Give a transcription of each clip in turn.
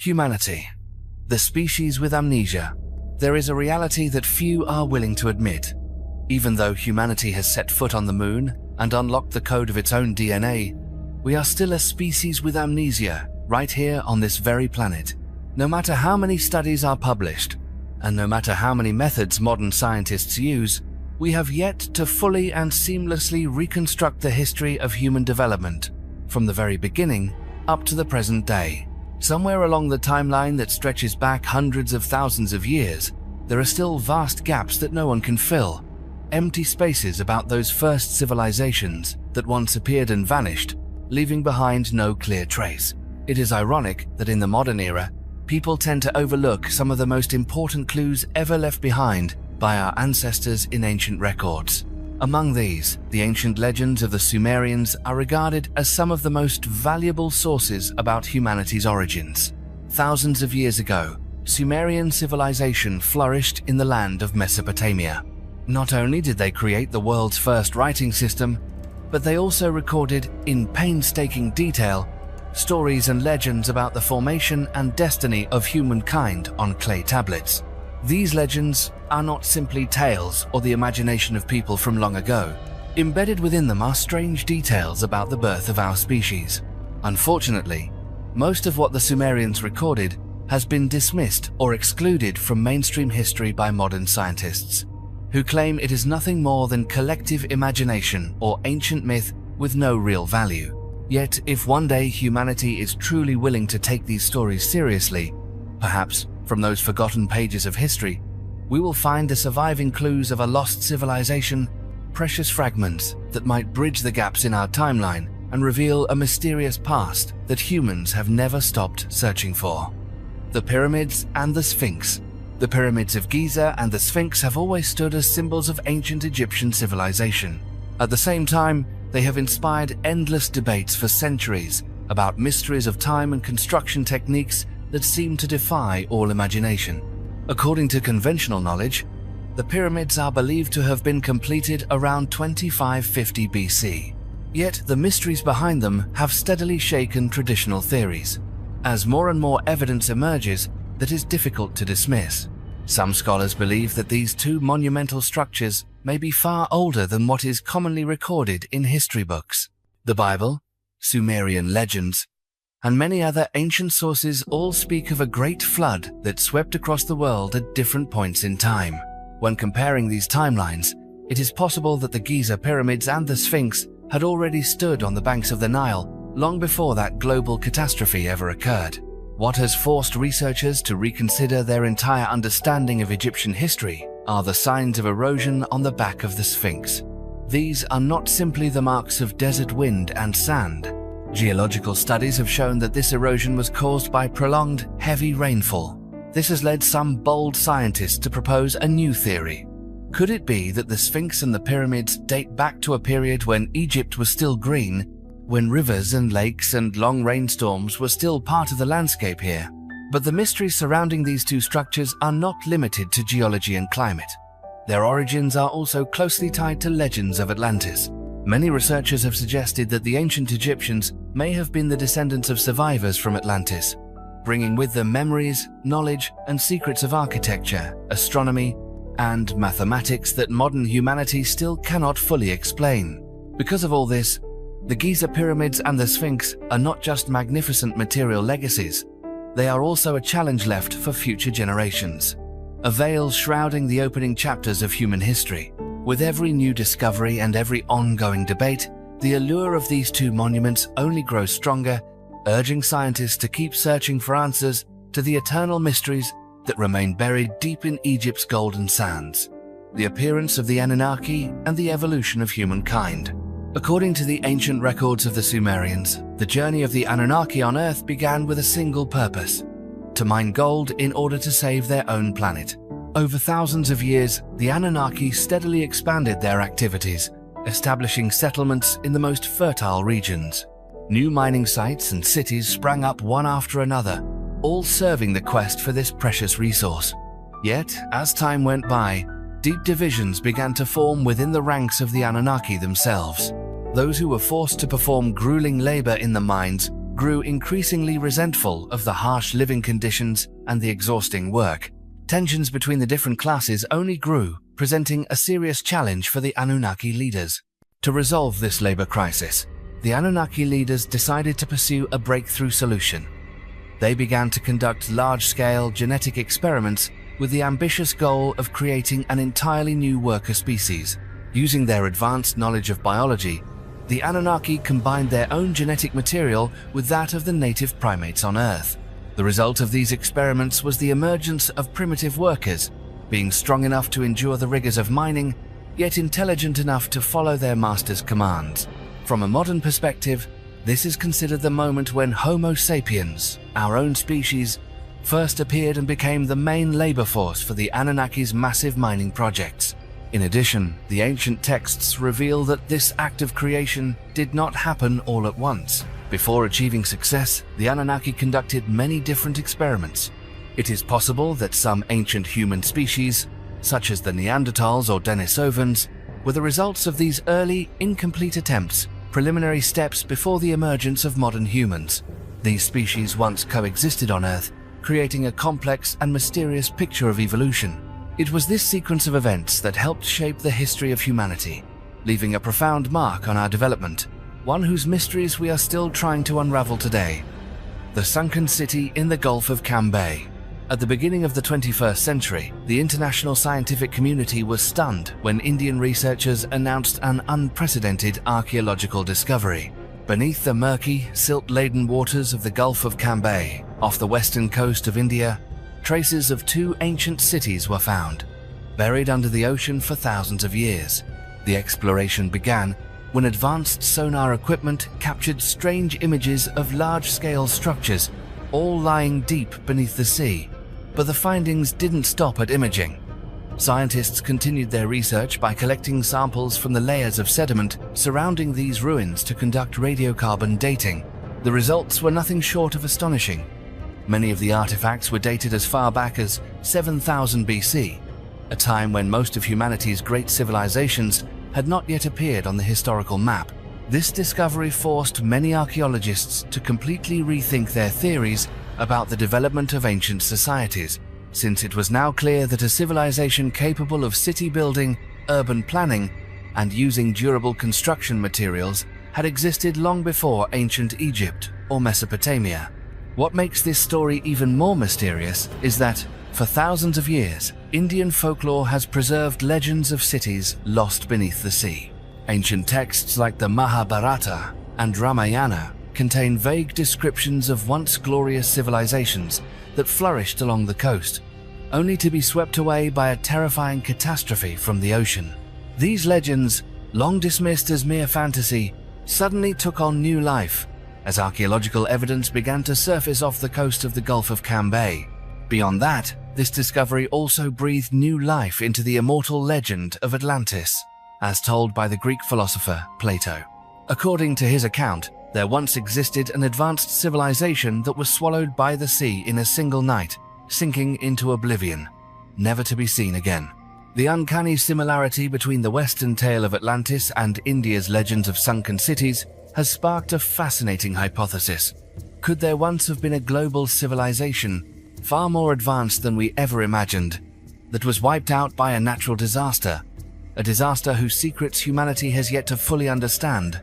Humanity, the species with amnesia. There is a reality that few are willing to admit. Even though humanity has set foot on the moon and unlocked the code of its own DNA, we are still a species with amnesia right here on this very planet. No matter how many studies are published, and no matter how many methods modern scientists use, we have yet to fully and seamlessly reconstruct the history of human development, from the very beginning up to the present day. Somewhere along the timeline that stretches back hundreds of thousands of years, there are still vast gaps that no one can fill, empty spaces about those first civilizations that once appeared and vanished, leaving behind no clear trace. It is ironic that in the modern era, people tend to overlook some of the most important clues ever left behind by our ancestors in ancient records. Among these, the ancient legends of the Sumerians are regarded as some of the most valuable sources about humanity's origins. Thousands of years ago, Sumerian civilization flourished in the land of Mesopotamia. Not only did they create the world's first writing system, but they also recorded in painstaking detail stories and legends about the formation and destiny of humankind on clay tablets. These legends are not simply tales or the imagination of people from long ago. Embedded within them are strange details about the birth of our species. Unfortunately, most of what the Sumerians recorded has been dismissed or excluded from mainstream history by modern scientists, who claim it is nothing more than collective imagination or ancient myth with no real value. Yet, if one day humanity is truly willing to take these stories seriously, perhaps from those forgotten pages of history, we will find the surviving clues of a lost civilization, precious fragments that might bridge the gaps in our timeline and reveal a mysterious past that humans have never stopped searching for. The Pyramids and the Sphinx. The Pyramids of Giza and the Sphinx have always stood as symbols of ancient Egyptian civilization. At the same time, they have inspired endless debates for centuries about mysteries of time and construction techniques that seem to defy all imagination. According to conventional knowledge, the pyramids are believed to have been completed around 2550 BC. Yet the mysteries behind them have steadily shaken traditional theories, as more and more evidence emerges that is difficult to dismiss. Some scholars believe that these two monumental structures may be far older than what is commonly recorded in history books. The Bible, Sumerian legends, and many other ancient sources all speak of a great flood that swept across the world at different points in time. When comparing these timelines, it is possible that the Giza pyramids and the Sphinx had already stood on the banks of the Nile long before that global catastrophe ever occurred. What has forced researchers to reconsider their entire understanding of Egyptian history are the signs of erosion on the back of the Sphinx. These are not simply the marks of desert wind and sand. Geological studies have shown that this erosion was caused by prolonged, heavy rainfall. This has led some bold scientists to propose a new theory. Could it be that the Sphinx and the pyramids date back to a period when Egypt was still green, when rivers and lakes and long rainstorms were still part of the landscape here? But the mysteries surrounding these two structures are not limited to geology and climate. Their origins are also closely tied to legends of Atlantis. Many researchers have suggested that the ancient Egyptians may have been the descendants of survivors from Atlantis, bringing with them memories, knowledge, and secrets of architecture, astronomy, and mathematics that modern humanity still cannot fully explain. Because of all this, the Giza pyramids and the Sphinx are not just magnificent material legacies, they are also a challenge left for future generations, a veil shrouding the opening chapters of human history. With every new discovery and every ongoing debate, the allure of these two monuments only grows stronger, urging scientists to keep searching for answers to the eternal mysteries that remain buried deep in Egypt's golden sands. The appearance of the Anunnaki and the evolution of humankind. According to the ancient records of the Sumerians, the journey of the Anunnaki on Earth began with a single purpose: to mine gold in order to save their own planet. Over thousands of years, the Anunnaki steadily expanded their activities, establishing settlements in the most fertile regions. New mining sites and cities sprang up one after another, all serving the quest for this precious resource. Yet, as time went by, deep divisions began to form within the ranks of the Anunnaki themselves. Those who were forced to perform grueling labor in the mines grew increasingly resentful of the harsh living conditions and the exhausting work. Tensions between the different classes only grew, presenting a serious challenge for the Anunnaki leaders. To resolve this labor crisis, the Anunnaki leaders decided to pursue a breakthrough solution. They began to conduct large-scale genetic experiments with the ambitious goal of creating an entirely new worker species. Using their advanced knowledge of biology, the Anunnaki combined their own genetic material with that of the native primates on Earth. The result of these experiments was the emergence of primitive workers, being strong enough to endure the rigors of mining, yet intelligent enough to follow their master's commands. From a modern perspective, this is considered the moment when Homo sapiens, our own species, first appeared and became the main labor force for the Anunnaki's massive mining projects. In addition, the ancient texts reveal that this act of creation did not happen all at once. Before achieving success, the Anunnaki conducted many different experiments. It is possible that some ancient human species, such as the Neanderthals or Denisovans, were the results of these early, incomplete attempts, preliminary steps before the emergence of modern humans. These species once coexisted on Earth, creating a complex and mysterious picture of evolution. It was this sequence of events that helped shape the history of humanity, leaving a profound mark on our development, one whose mysteries we are still trying to unravel today. The sunken city in the Gulf of Cambay. At the beginning of the 21st century, the international scientific community was stunned when Indian researchers announced an unprecedented archaeological discovery. Beneath the murky, silt-laden waters of the Gulf of Cambay, off the western coast of India, traces of two ancient cities were found, buried under the ocean for thousands of years. The exploration began when advanced sonar equipment captured strange images of large-scale structures, all lying deep beneath the sea. But the findings didn't stop at imaging. Scientists continued their research by collecting samples from the layers of sediment surrounding these ruins to conduct radiocarbon dating. The results were nothing short of astonishing. Many of the artifacts were dated as far back as 7000 BC, a time when most of humanity's great civilizations had not yet appeared on the historical map. This discovery forced many archaeologists to completely rethink their theories about the development of ancient societies, since it was now clear that a civilization capable of city building, urban planning, and using durable construction materials had existed long before ancient Egypt or Mesopotamia. What makes this story even more mysterious is that, for thousands of years, Indian folklore has preserved legends of cities lost beneath the sea. Ancient texts like the Mahabharata and Ramayana contain vague descriptions of once glorious civilizations that flourished along the coast, only to be swept away by a terrifying catastrophe from the ocean. These legends, long dismissed as mere fantasy, suddenly took on new life as archaeological evidence began to surface off the coast of the Gulf of Cambay. Beyond that, this discovery also breathed new life into the immortal legend of Atlantis, as told by the Greek philosopher Plato. According to his account, there once existed an advanced civilization that was swallowed by the sea in a single night, sinking into oblivion, never to be seen again. The uncanny similarity between the Western tale of Atlantis and India's legends of sunken cities has sparked a fascinating hypothesis. Could there once have been a global civilization, far more advanced than we ever imagined, that was wiped out by a natural disaster, a disaster whose secrets humanity has yet to fully understand?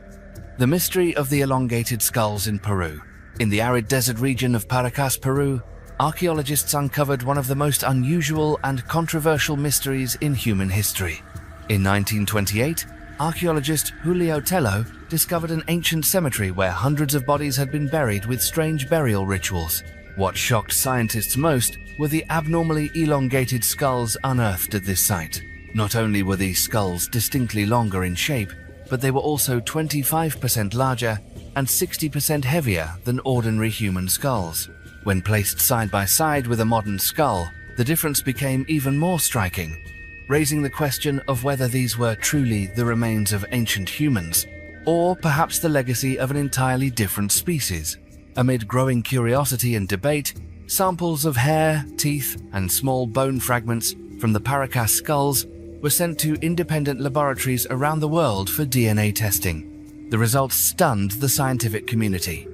The mystery of the elongated skulls in Peru. In the arid desert region of Paracas, Peru, archaeologists uncovered one of the most unusual and controversial mysteries in human history. In 1928, archaeologist Julio Tello discovered an ancient cemetery where hundreds of bodies had been buried with strange burial rituals. What shocked scientists most were the abnormally elongated skulls unearthed at this site. Not only were these skulls distinctly longer in shape, but they were also 25% larger and 60% heavier than ordinary human skulls. When placed side by side with a modern skull, the difference became even more striking, raising the question of whether these were truly the remains of ancient humans, or perhaps the legacy of an entirely different species. Amid growing curiosity and debate, samples of hair, teeth, and small bone fragments from the Paracas skulls were sent to independent laboratories around the world for DNA testing. The results stunned the scientific community.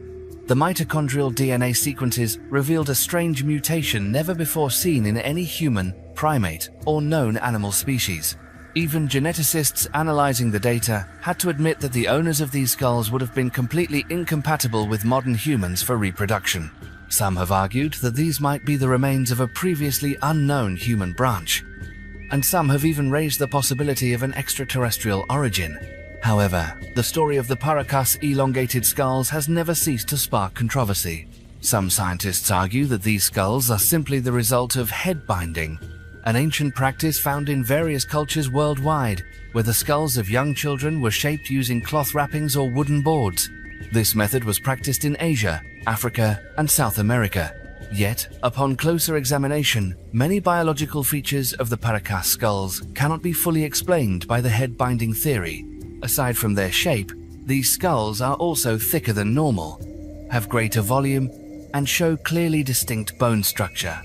The mitochondrial DNA sequences revealed a strange mutation never before seen in any human, primate, or known animal species. Even geneticists analyzing the data had to admit that the owners of these skulls would have been completely incompatible with modern humans for reproduction. Some have argued that these might be the remains of a previously unknown human branch, and some have even raised the possibility of an extraterrestrial origin. However, the story of the Paracas elongated skulls has never ceased to spark controversy. Some scientists argue that these skulls are simply the result of head binding, an ancient practice found in various cultures worldwide, where the skulls of young children were shaped using cloth wrappings or wooden boards. This method was practiced in Asia, Africa, and South America. Yet, upon closer examination, many biological features of the Paracas skulls cannot be fully explained by the head binding theory. Aside from their shape, these skulls are also thicker than normal, have greater volume, and show clearly distinct bone structure.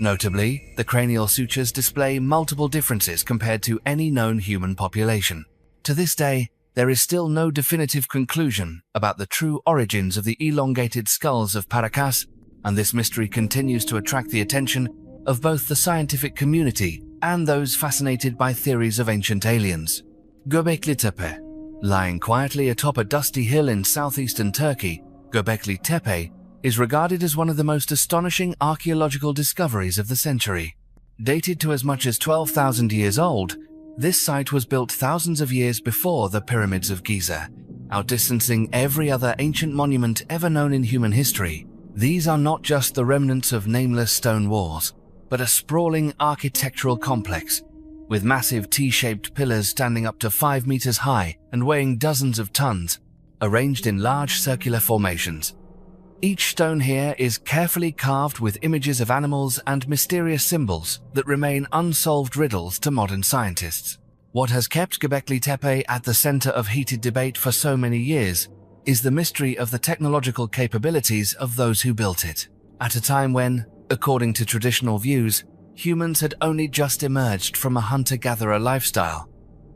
Notably, the cranial sutures display multiple differences compared to any known human population. To this day, there is still no definitive conclusion about the true origins of the elongated skulls of Paracas, and this mystery continues to attract the attention of both the scientific community and those fascinated by theories of ancient aliens. Göbekli Tepe. Lying quietly atop a dusty hill in southeastern Turkey, Göbekli Tepe is regarded as one of the most astonishing archaeological discoveries of the century. Dated to as much as 12,000 years old, this site was built thousands of years before the pyramids of Giza, outdistancing every other ancient monument ever known in human history. These are not just the remnants of nameless stone walls, but a sprawling architectural complex, with massive T-shaped pillars standing up to 5 meters high and weighing dozens of tons, arranged in large circular formations. Each stone here is carefully carved with images of animals and mysterious symbols that remain unsolved riddles to modern scientists. What has kept Göbekli Tepe at the center of heated debate for so many years is the mystery of the technological capabilities of those who built it. At a time when, according to traditional views, humans had only just emerged from a hunter-gatherer lifestyle.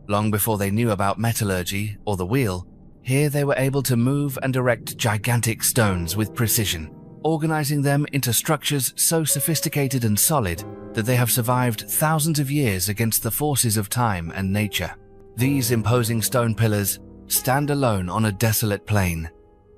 Long before they knew about metallurgy or the wheel, here they were able to move and erect gigantic stones with precision, organizing them into structures so sophisticated and solid that they have survived thousands of years against the forces of time and nature. These imposing stone pillars stand alone on a desolate plain,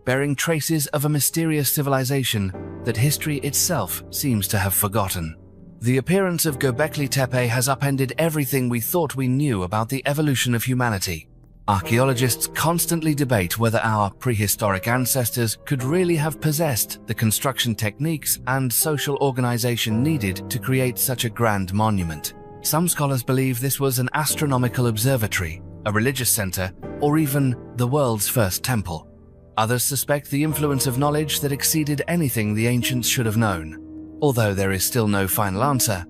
bearing traces of a mysterious civilization that history itself seems to have forgotten. The appearance of Göbekli Tepe has upended everything we thought we knew about the evolution of humanity. Archaeologists constantly debate whether our prehistoric ancestors could really have possessed the construction techniques and social organization needed to create such a grand monument. Some scholars believe this was an astronomical observatory, a religious center, or even the world's first temple. Others suspect the influence of knowledge that exceeded anything the ancients should have known. Although there is still no final answer,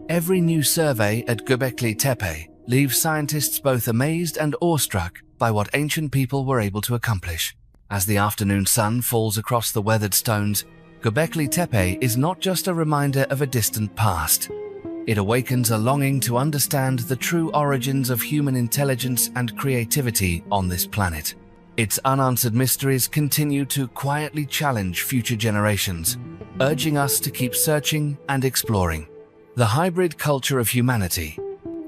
every new survey at Göbekli Tepe leaves scientists both amazed and awestruck by what ancient people were able to accomplish. As the afternoon sun falls across the weathered stones, Göbekli Tepe is not just a reminder of a distant past. It awakens a longing to understand the true origins of human intelligence and creativity on this planet. Its unanswered mysteries continue to quietly challenge future generations, urging us to keep searching and exploring. The hybrid culture of humanity.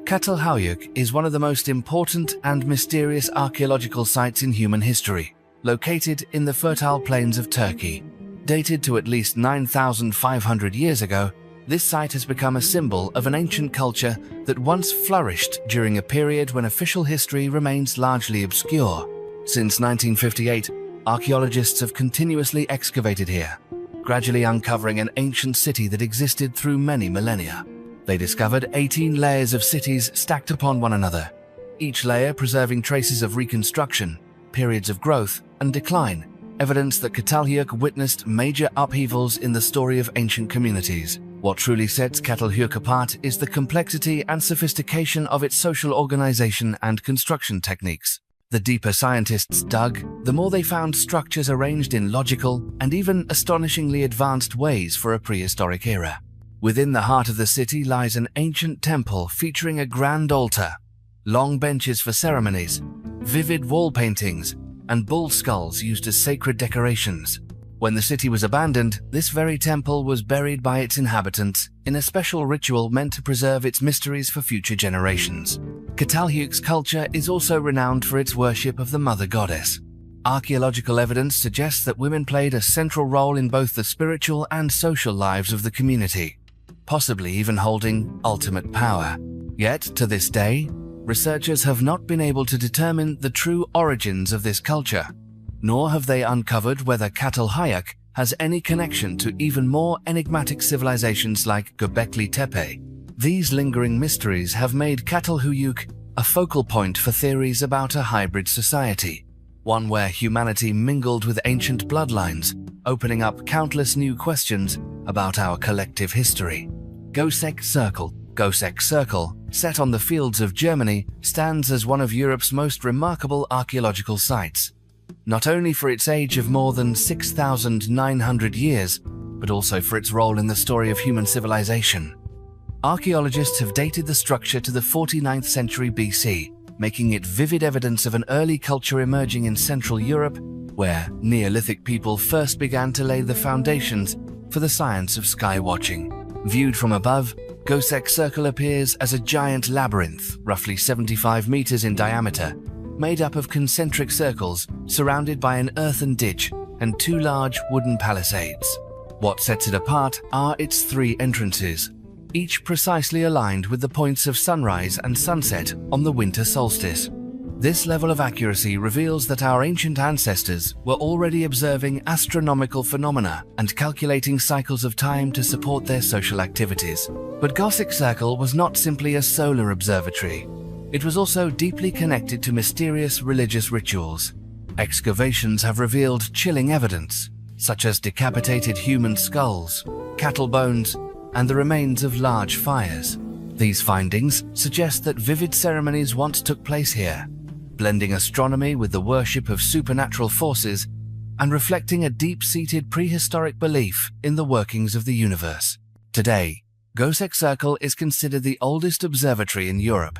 Çatalhöyük is one of the most important and mysterious archaeological sites in human history, located in the fertile plains of Turkey. Dated to at least 9,500 years ago, this site has become a symbol of an ancient culture that once flourished during a period when official history remains largely obscure. Since 1958, archaeologists have continuously excavated here, gradually uncovering an ancient city that existed through many millennia. They discovered 18 layers of cities stacked upon one another, each layer preserving traces of reconstruction, periods of growth and decline, evidence that Çatalhöyük witnessed major upheavals in the story of ancient communities. What truly sets Çatalhöyük apart is the complexity and sophistication of its social organization and construction techniques. The deeper scientists dug, the more they found structures arranged in logical and even astonishingly advanced ways for a prehistoric era. Within the heart of the city lies an ancient temple featuring a grand altar, long benches for ceremonies, vivid wall paintings, and bull skulls used as sacred decorations. When the city was abandoned, this very temple was buried by its inhabitants in a special ritual meant to preserve its mysteries for future generations. Catalhuyuk's culture is also renowned for its worship of the mother goddess. Archaeological evidence suggests that women played a central role in both the spiritual and social lives of the community, possibly even holding ultimate power. Yet, to this day, researchers have not been able to determine the true origins of this culture, nor have they uncovered whether Catalhuyuk has any connection to even more enigmatic civilizations like Göbekli Tepe. These lingering mysteries have made Catalhuyuk a focal point for theories about a hybrid society, one where humanity mingled with ancient bloodlines, opening up countless new questions about our collective history. Göbekli Circle. Göbekli Circle, set on the fields of Germany, stands as one of Europe's most remarkable archaeological sites, not only for its age of more than 6,900 years, but also for its role in the story of human civilization. Archaeologists have dated the structure to the 49th century BC, making it vivid evidence of an early culture emerging in Central Europe, where Neolithic people first began to lay the foundations for the science of sky watching. Viewed from above, Göbekli Circle appears as a giant labyrinth, roughly 75 meters in diameter, made up of concentric circles surrounded by an earthen ditch and two large wooden palisades. What sets it apart are its three entrances, each precisely aligned with the points of sunrise and sunset on the winter solstice. This level of accuracy reveals that our ancient ancestors were already observing astronomical phenomena and calculating cycles of time to support their social activities. But Göbekli Circle was not simply a solar observatory. It was also deeply connected to mysterious religious rituals. Excavations have revealed chilling evidence, such as decapitated human skulls, cattle bones, and the remains of large fires. These findings suggest that vivid ceremonies once took place here, blending astronomy with the worship of supernatural forces and reflecting a deep-seated prehistoric belief in the workings of the universe. Today, Göbekli Circle is considered the oldest observatory in Europe,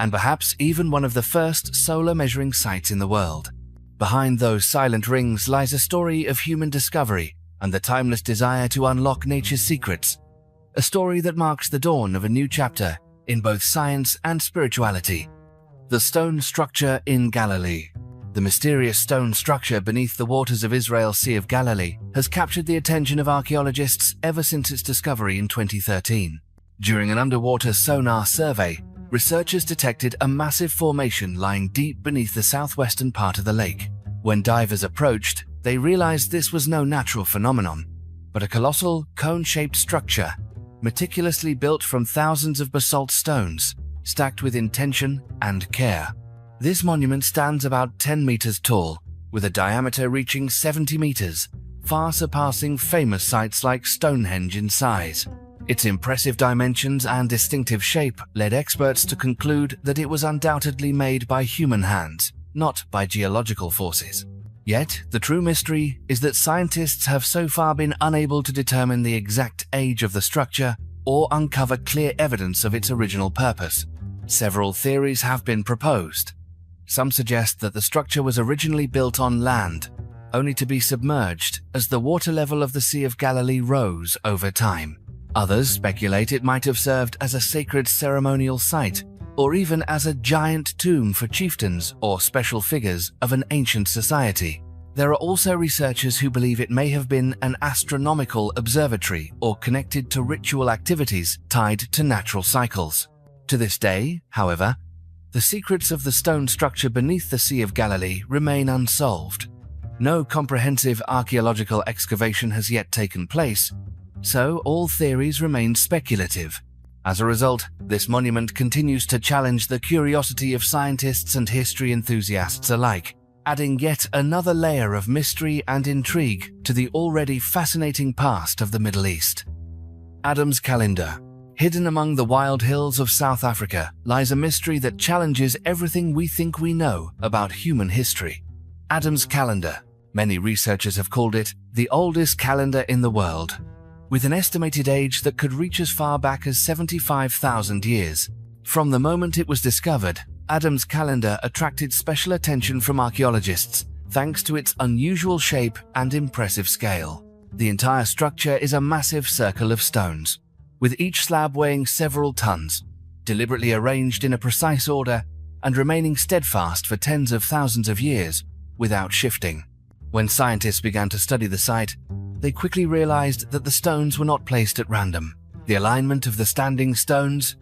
and perhaps even one of the first solar measuring sites in the world. Behind those silent rings lies a story of human discovery and the timeless desire to unlock nature's secrets, a story that marks the dawn of a new chapter in both science and spirituality. The stone structure in Galilee. The mysterious stone structure beneath the waters of Israel's Sea of Galilee has captured the attention of archaeologists ever since its discovery in 2013. During an underwater sonar survey, researchers detected a massive formation lying deep beneath the southwestern part of the lake. When divers approached, they realized this was no natural phenomenon, but a colossal cone-shaped structure, meticulously built from thousands of basalt stones, stacked with intention and care. This monument stands about 10 meters tall, with a diameter reaching 70 meters, far surpassing famous sites like Stonehenge in size. Its impressive dimensions and distinctive shape led experts to conclude that it was undoubtedly made by human hands, not by geological forces. Yet, the true mystery is that scientists have so far been unable to determine the exact age of the structure or uncover clear evidence of its original purpose. Several theories have been proposed. Some suggest that the structure was originally built on land, only to be submerged as the water level of the Sea of Galilee rose over time. Others speculate it might have served as a sacred ceremonial site, or even as a giant tomb for chieftains or special figures of an ancient society. There are also researchers who believe it may have been an astronomical observatory or connected to ritual activities tied to natural cycles. To this day, however, the secrets of the stone structure beneath the Sea of Galilee remain unsolved. No comprehensive archaeological excavation has yet taken place, so all theories remain speculative. As a result, this monument continues to challenge the curiosity of scientists and history enthusiasts alike, adding yet another layer of mystery and intrigue to the already fascinating past of the Middle East. Adam's Calendar. Hidden among the wild hills of South Africa lies a mystery that challenges everything we think we know about human history. Adam's Calendar. Many researchers have called it the oldest calendar in the world, with an estimated age that could reach as far back as 75,000 years. From the moment it was discovered, Adam's Calendar attracted special attention from archaeologists thanks to its unusual shape and impressive scale. The entire structure is a massive circle of stones, with each slab weighing several tons, deliberately arranged in a precise order and remaining steadfast for tens of thousands of years without shifting. When scientists began to study the site, they quickly realized that the stones were not placed at random. The alignment of the standing stones,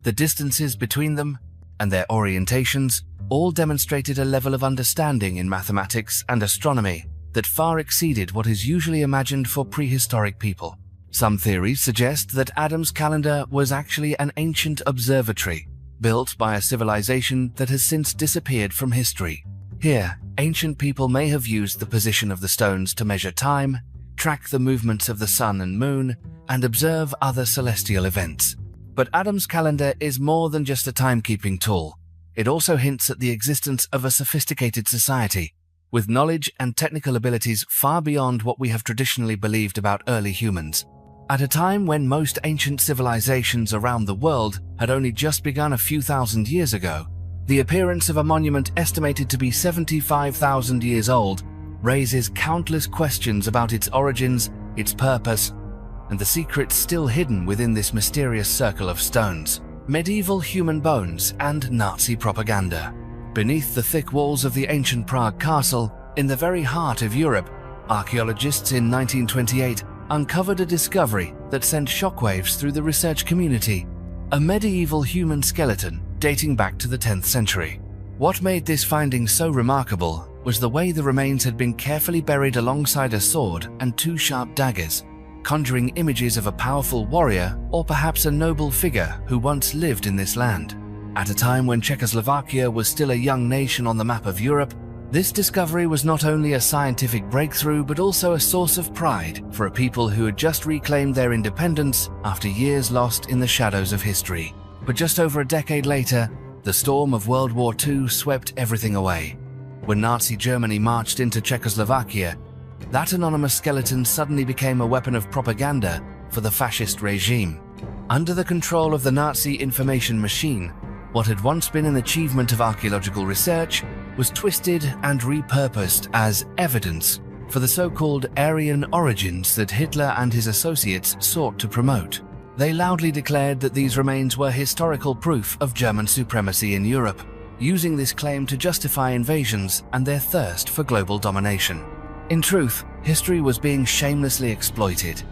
the distances between them, and their orientations all demonstrated a level of understanding in mathematics and astronomy that far exceeded what is usually imagined for prehistoric people. Some theories suggest that Adam's calendar was actually an ancient observatory built by a civilization that has since disappeared from history. Here, ancient people may have used the position of the stones to measure time, track the movements of the sun and moon, and observe other celestial events. But Adam's calendar is more than just a timekeeping tool. It also hints at the existence of a sophisticated society, with knowledge and technical abilities far beyond what we have traditionally believed about early humans. At a time when most ancient civilizations around the world had only just begun a few thousand years ago, the appearance of a monument estimated to be 75,000 years old raises countless questions about its origins, its purpose, and the secrets still hidden within this mysterious circle of stones. Medieval human bones and Nazi propaganda. Beneath the thick walls of the ancient Prague castle, in the very heart of Europe, archaeologists in 1928 uncovered a discovery that sent shockwaves through the research community: a medieval human skeleton dating back to the 10th century. What made this finding so remarkable was the way the remains had been carefully buried alongside a sword and two sharp daggers, conjuring images of a powerful warrior or perhaps a noble figure who once lived in this land. At a time when Czechoslovakia was still a young nation on the map of Europe, this discovery was not only a scientific breakthrough but also a source of pride for a people who had just reclaimed their independence after years lost in the shadows of history. But just over a decade later, the storm of World War II swept everything away. When Nazi Germany marched into Czechoslovakia, that anonymous skeleton suddenly became a weapon of propaganda for the fascist regime. Under the control of the Nazi information machine, what had once been an achievement of archaeological research was twisted and repurposed as evidence for the so-called Aryan origins that Hitler and his associates sought to promote. They loudly declared that these remains were historical proof of German supremacy in Europe, using this claim to justify invasions and their thirst for global domination. In truth, history was being shamelessly exploited.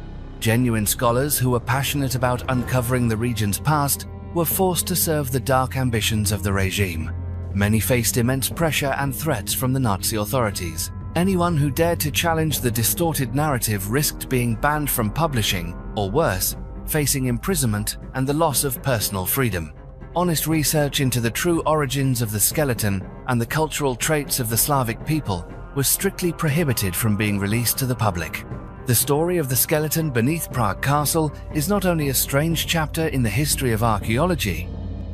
Genuine scholars who were passionate about uncovering the region's past were forced to serve the dark ambitions of the regime. Many faced immense pressure and threats from the Nazi authorities. Anyone who dared to challenge the distorted narrative risked being banned from publishing, or worse, facing imprisonment and the loss of personal freedom. Honest research into the true origins of the skeleton and the cultural traits of the Slavic people was strictly prohibited from being released to the public. The story of the skeleton beneath Prague Castle is not only a strange chapter in the history of archaeology,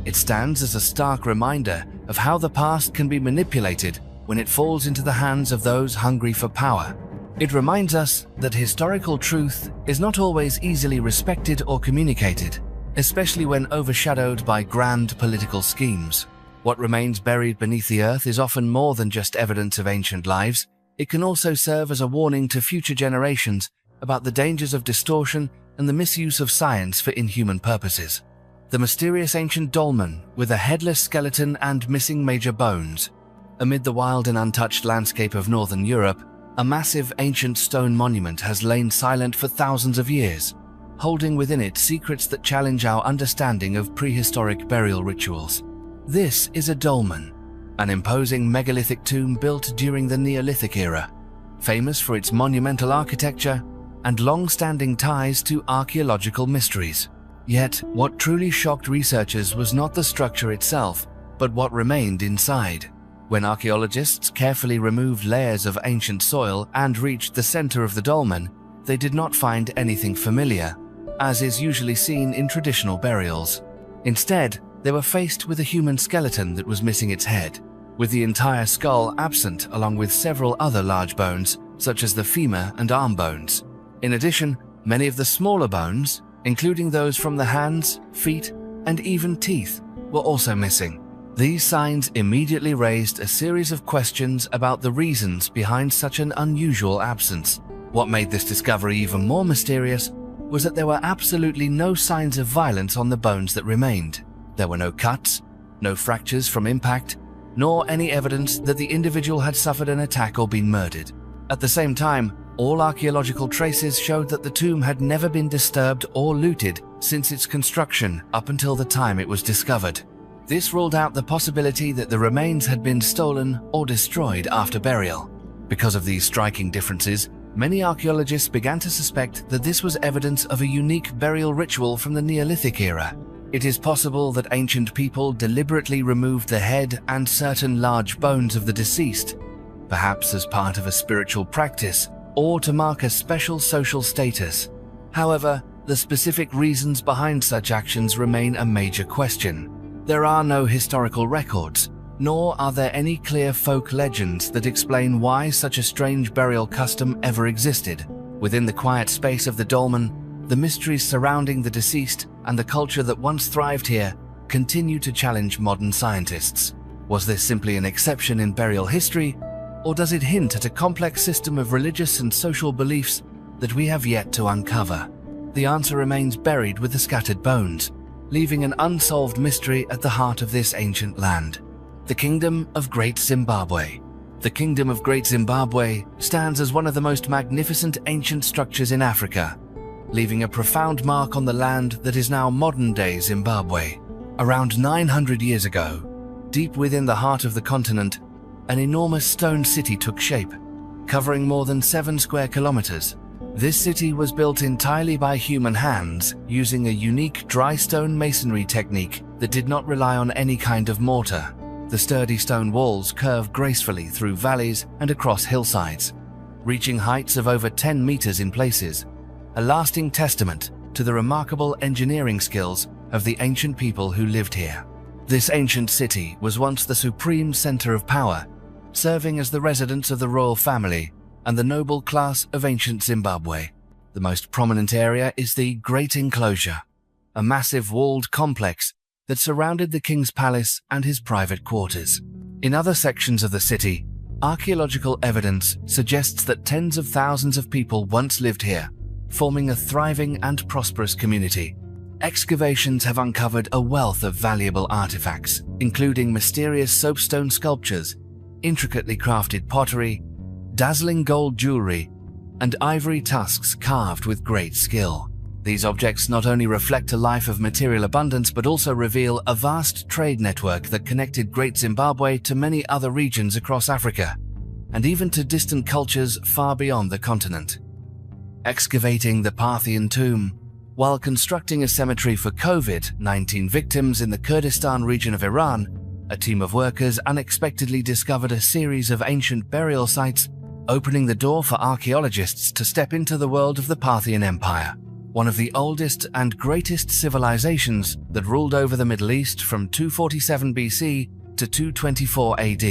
it stands as a stark reminder of how the past can be manipulated when it falls into the hands of those hungry for power. It reminds us that historical truth is not always easily respected or communicated, especially when overshadowed by grand political schemes. What remains buried beneath the earth is often more than just evidence of ancient lives. It can also serve as a warning to future generations about the dangers of distortion and the misuse of science for inhuman purposes. The mysterious ancient dolmen with a headless skeleton and missing major bones. Amid the wild and untouched landscape of northern Europe, a massive ancient stone monument has lain silent for thousands of years, holding within it secrets that challenge our understanding of prehistoric burial rituals. This is a dolmen, an imposing megalithic tomb built during the Neolithic era, famous for its monumental architecture and long-standing ties to archaeological mysteries. Yet, what truly shocked researchers was not the structure itself, but what remained inside. When archaeologists carefully removed layers of ancient soil and reached the center of the dolmen, they did not find anything familiar, as is usually seen in traditional burials. Instead, they were faced with a human skeleton that was missing its head, with the entire skull absent along with several other large bones, such as the femur and arm bones. In addition, many of the smaller bones, including those from the hands, feet, and even teeth, were also missing. These signs immediately raised a series of questions about the reasons behind such an unusual absence. What made this discovery even more mysterious was that there were absolutely no signs of violence on the bones that remained. There were no cuts, no fractures from impact, nor any evidence that the individual had suffered an attack or been murdered. At the same time, all archaeological traces showed that the tomb had never been disturbed or looted since its construction up until the time it was discovered. This ruled out the possibility that the remains had been stolen or destroyed after burial. Because of these striking differences, many archaeologists began to suspect that this was evidence of a unique burial ritual from the Neolithic era. It is possible that ancient people deliberately removed the head and certain large bones of the deceased, perhaps as part of a spiritual practice or to mark a special social status. However, the specific reasons behind such actions remain a major question. There are no historical records, nor are there any clear folk legends that explain why such a strange burial custom ever existed. Within the quiet space of the dolmen, the mysteries surrounding the deceased and the culture that once thrived here continue to challenge modern scientists. Was this simply an exception in burial history, or does it hint at a complex system of religious and social beliefs that we have yet to uncover? The answer remains buried with the scattered bones, leaving an unsolved mystery at the heart of this ancient land. The Kingdom of Great Zimbabwe. The Kingdom of Great Zimbabwe stands as one of the most magnificent ancient structures in Africa, leaving a profound mark on the land that is now modern-day Zimbabwe. Around 900 years ago, deep within the heart of the continent, an enormous stone city took shape, covering more than 7 square kilometers. This city was built entirely by human hands, using a unique dry stone masonry technique that did not rely on any kind of mortar. The sturdy stone walls curve gracefully through valleys and across hillsides, reaching heights of over 10 meters in places, a lasting testament to the remarkable engineering skills of the ancient people who lived here. This ancient city was once the supreme center of power, serving as the residence of the royal family and the noble class of ancient Zimbabwe. The most prominent area is the Great Enclosure, a massive walled complex that surrounded the king's palace and his private quarters. In other sections of the city, archaeological evidence suggests that tens of thousands of people once lived here, forming a thriving and prosperous community. Excavations have uncovered a wealth of valuable artifacts, including mysterious soapstone sculptures, intricately crafted pottery, dazzling gold jewelry, and ivory tusks carved with great skill. These objects not only reflect a life of material abundance but also reveal a vast trade network that connected Great Zimbabwe to many other regions across Africa, and even to distant cultures far beyond the continent. Excavating the Parthian tomb. While constructing a cemetery for COVID-19 victims in the Kurdistan region of Iran, a team of workers unexpectedly discovered a series of ancient burial sites, opening the door for archaeologists to step into the world of the Parthian Empire, one of the oldest and greatest civilizations that ruled over the Middle East from 247 BC to 224 AD.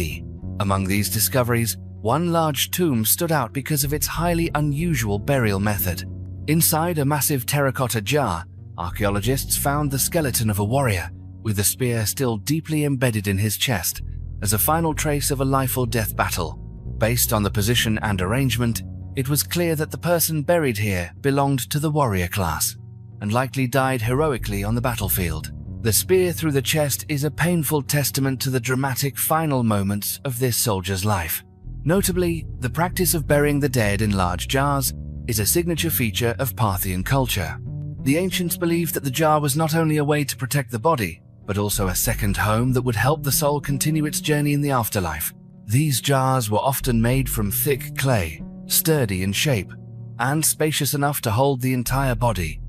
Among these discoveries, one large tomb stood out because of its highly unusual burial method. Inside a massive terracotta jar, archaeologists found the skeleton of a warrior, with the spear still deeply embedded in his chest, as a final trace of a life-or-death battle. Based on the position and arrangement, it was clear that the person buried here belonged to the warrior class, and likely died heroically on the battlefield. The spear through the chest is a painful testament to the dramatic final moments of this soldier's life. Notably, the practice of burying the dead in large jars is a signature feature of Parthian culture. The ancients believed that the jar was not only a way to protect the body, but also a second home that would help the soul continue its journey in the afterlife. These jars were often made from thick clay, sturdy in shape, and spacious enough to hold the entire body,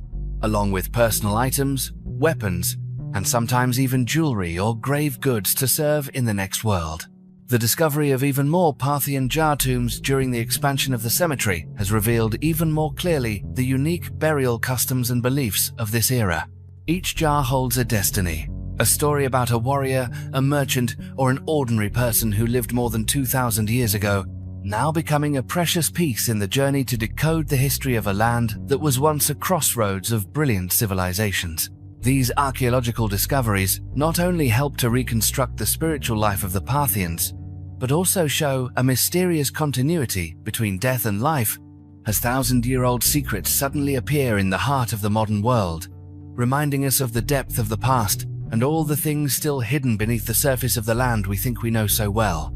along with personal items, weapons, and sometimes even jewelry or grave goods to serve in the next world. The discovery of even more Parthian jar tombs during the expansion of the cemetery has revealed even more clearly the unique burial customs and beliefs of this era. Each jar holds a destiny, a story about a warrior, a merchant, or an ordinary person who lived more than 2,000 years ago, now becoming a precious piece in the journey to decode the history of a land that was once a crossroads of brilliant civilizations. These archaeological discoveries not only help to reconstruct the spiritual life of the Parthians, but also show a mysterious continuity between death and life, as thousand-year-old secrets suddenly appear in the heart of the modern world, reminding us of the depth of the past and all the things still hidden beneath the surface of the land we think we know so well.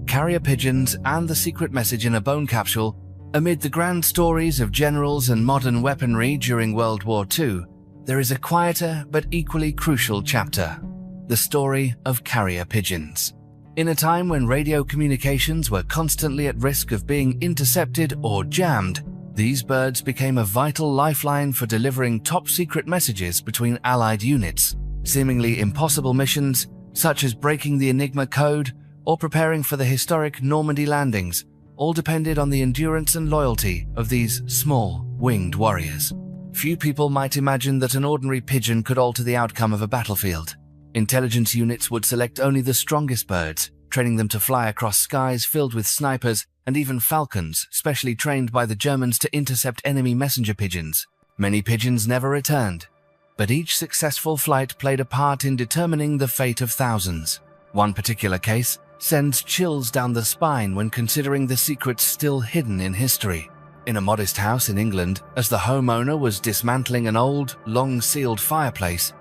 Carrier pigeons and the secret message in a bone capsule. Amid the grand stories of generals and modern weaponry during World War II, there is a quieter but equally crucial chapter: the story of carrier pigeons. In a time when radio communications were constantly at risk of being intercepted or jammed, these birds became a vital lifeline for delivering top-secret messages between Allied units. Seemingly impossible missions, such as breaking the Enigma code or preparing for the historic Normandy landings, all depended on the endurance and loyalty of these small, winged warriors. Few people might imagine that an ordinary pigeon could alter the outcome of a battlefield. Intelligence units would select only the strongest birds, training them to fly across skies filled with snipers and even falcons, specially trained by the Germans to intercept enemy messenger pigeons. Many pigeons never returned, but each successful flight played a part in determining the fate of thousands. One particular case sends chills down the spine when considering the secrets still hidden in history. In a modest house in England, as the homeowner was dismantling an old, long-sealed fireplace,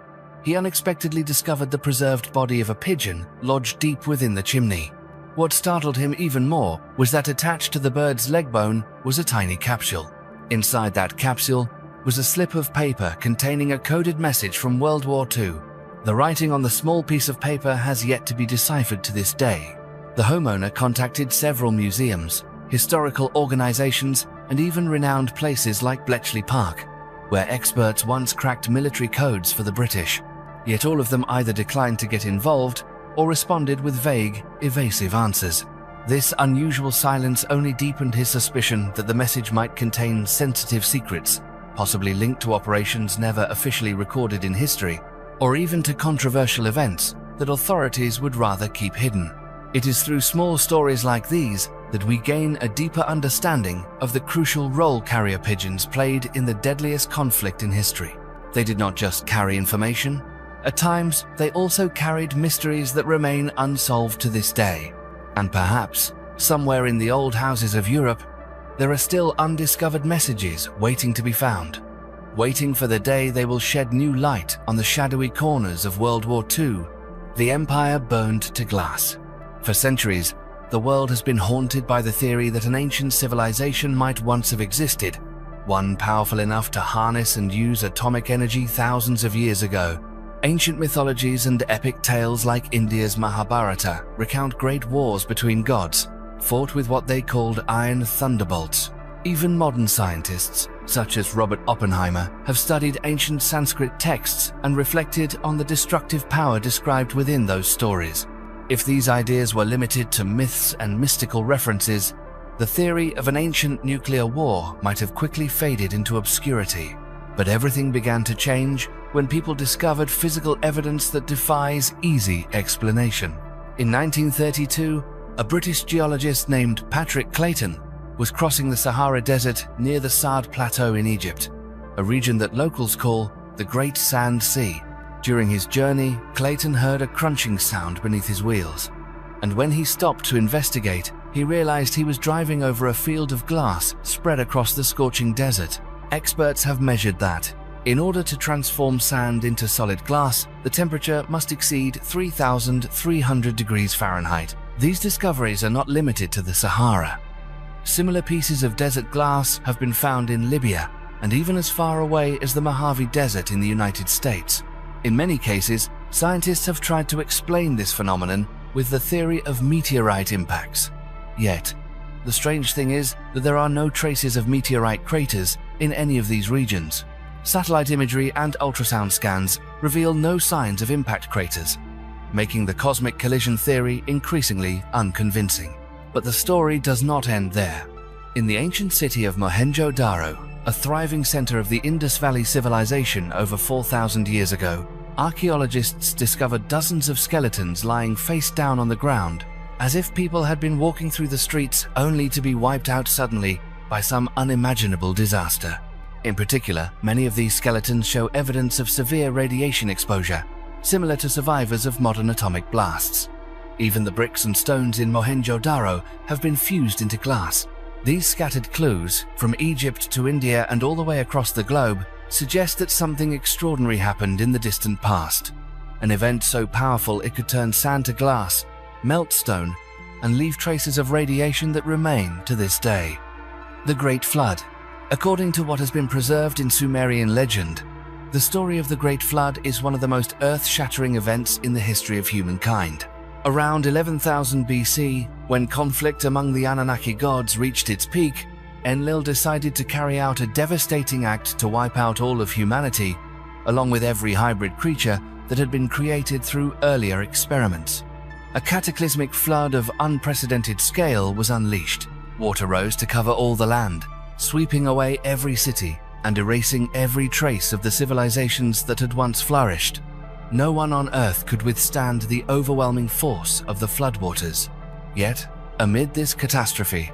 he unexpectedly discovered the preserved body of a pigeon lodged deep within the chimney. What startled him even more was that attached to the bird's leg bone was a tiny capsule. Inside that capsule was a slip of paper containing a coded message from World War II. The writing on the small piece of paper has yet to be deciphered to this day. The homeowner contacted several museums, historical organizations, and even renowned places like Bletchley Park, where experts once cracked military codes for the British. Yet all of them either declined to get involved or responded with vague, evasive answers. This unusual silence only deepened his suspicion that the message might contain sensitive secrets, possibly linked to operations never officially recorded in history, or even to controversial events that authorities would rather keep hidden. It is through small stories like these that we gain a deeper understanding of the crucial role carrier pigeons played in the deadliest conflict in history. They did not just carry information. At times, they also carried mysteries that remain unsolved to this day. And perhaps, somewhere in the old houses of Europe, there are still undiscovered messages waiting to be found, waiting for the day they will shed new light on the shadowy corners of World War II, the empire burned to glass. For centuries, the world has been haunted by the theory that an ancient civilization might once have existed, one powerful enough to harness and use atomic energy thousands of years ago. Ancient mythologies and epic tales like India's Mahabharata recount great wars between gods, fought with what they called iron thunderbolts. Even modern scientists, such as Robert Oppenheimer, have studied ancient Sanskrit texts and reflected on the destructive power described within those stories. If these ideas were limited to myths and mystical references, the theory of an ancient nuclear war might have quickly faded into obscurity. But everything began to change when people discovered physical evidence that defies easy explanation. In 1932, a British geologist named Patrick Clayton was crossing the Sahara Desert near the Sa'd Plateau in Egypt, a region that locals call the Great Sand Sea. During his journey, Clayton heard a crunching sound beneath his wheels, and when he stopped to investigate, he realized he was driving over a field of glass spread across the scorching desert. Experts have measured that, in order to transform sand into solid glass, the temperature must exceed 3,300 degrees Fahrenheit. These discoveries are not limited to the Sahara. Similar pieces of desert glass have been found in Libya and even as far away as the Mojave Desert in the United States. In many cases, scientists have tried to explain this phenomenon with the theory of meteorite impacts. Yet, the strange thing is that there are no traces of meteorite craters in any of these regions. Satellite imagery and ultrasound scans reveal no signs of impact craters, making the cosmic collision theory increasingly unconvincing. But the story does not end there. In the ancient city of Mohenjo-Daro, a thriving center of the Indus Valley civilization over 4,000 years ago, archaeologists discovered dozens of skeletons lying face down on the ground, as if people had been walking through the streets only to be wiped out suddenly by some unimaginable disaster. In particular, many of these skeletons show evidence of severe radiation exposure, similar to survivors of modern atomic blasts. Even the bricks and stones in Mohenjo-Daro have been fused into glass. These scattered clues, from Egypt to India and all the way across the globe, suggest that something extraordinary happened in the distant past. An event so powerful it could turn sand to glass, melt stone, and leave traces of radiation that remain to this day. The Great Flood. According to what has been preserved in Sumerian legend, the story of the Great Flood is one of the most earth-shattering events in the history of humankind. Around 11,000 BC, when conflict among the Anunnaki gods reached its peak, Enlil decided to carry out a devastating act to wipe out all of humanity, along with every hybrid creature that had been created through earlier experiments. A cataclysmic flood of unprecedented scale was unleashed. Water rose to cover all the land, sweeping away every city and erasing every trace of the civilizations that had once flourished. No one on Earth could withstand the overwhelming force of the floodwaters. Yet, amid this catastrophe,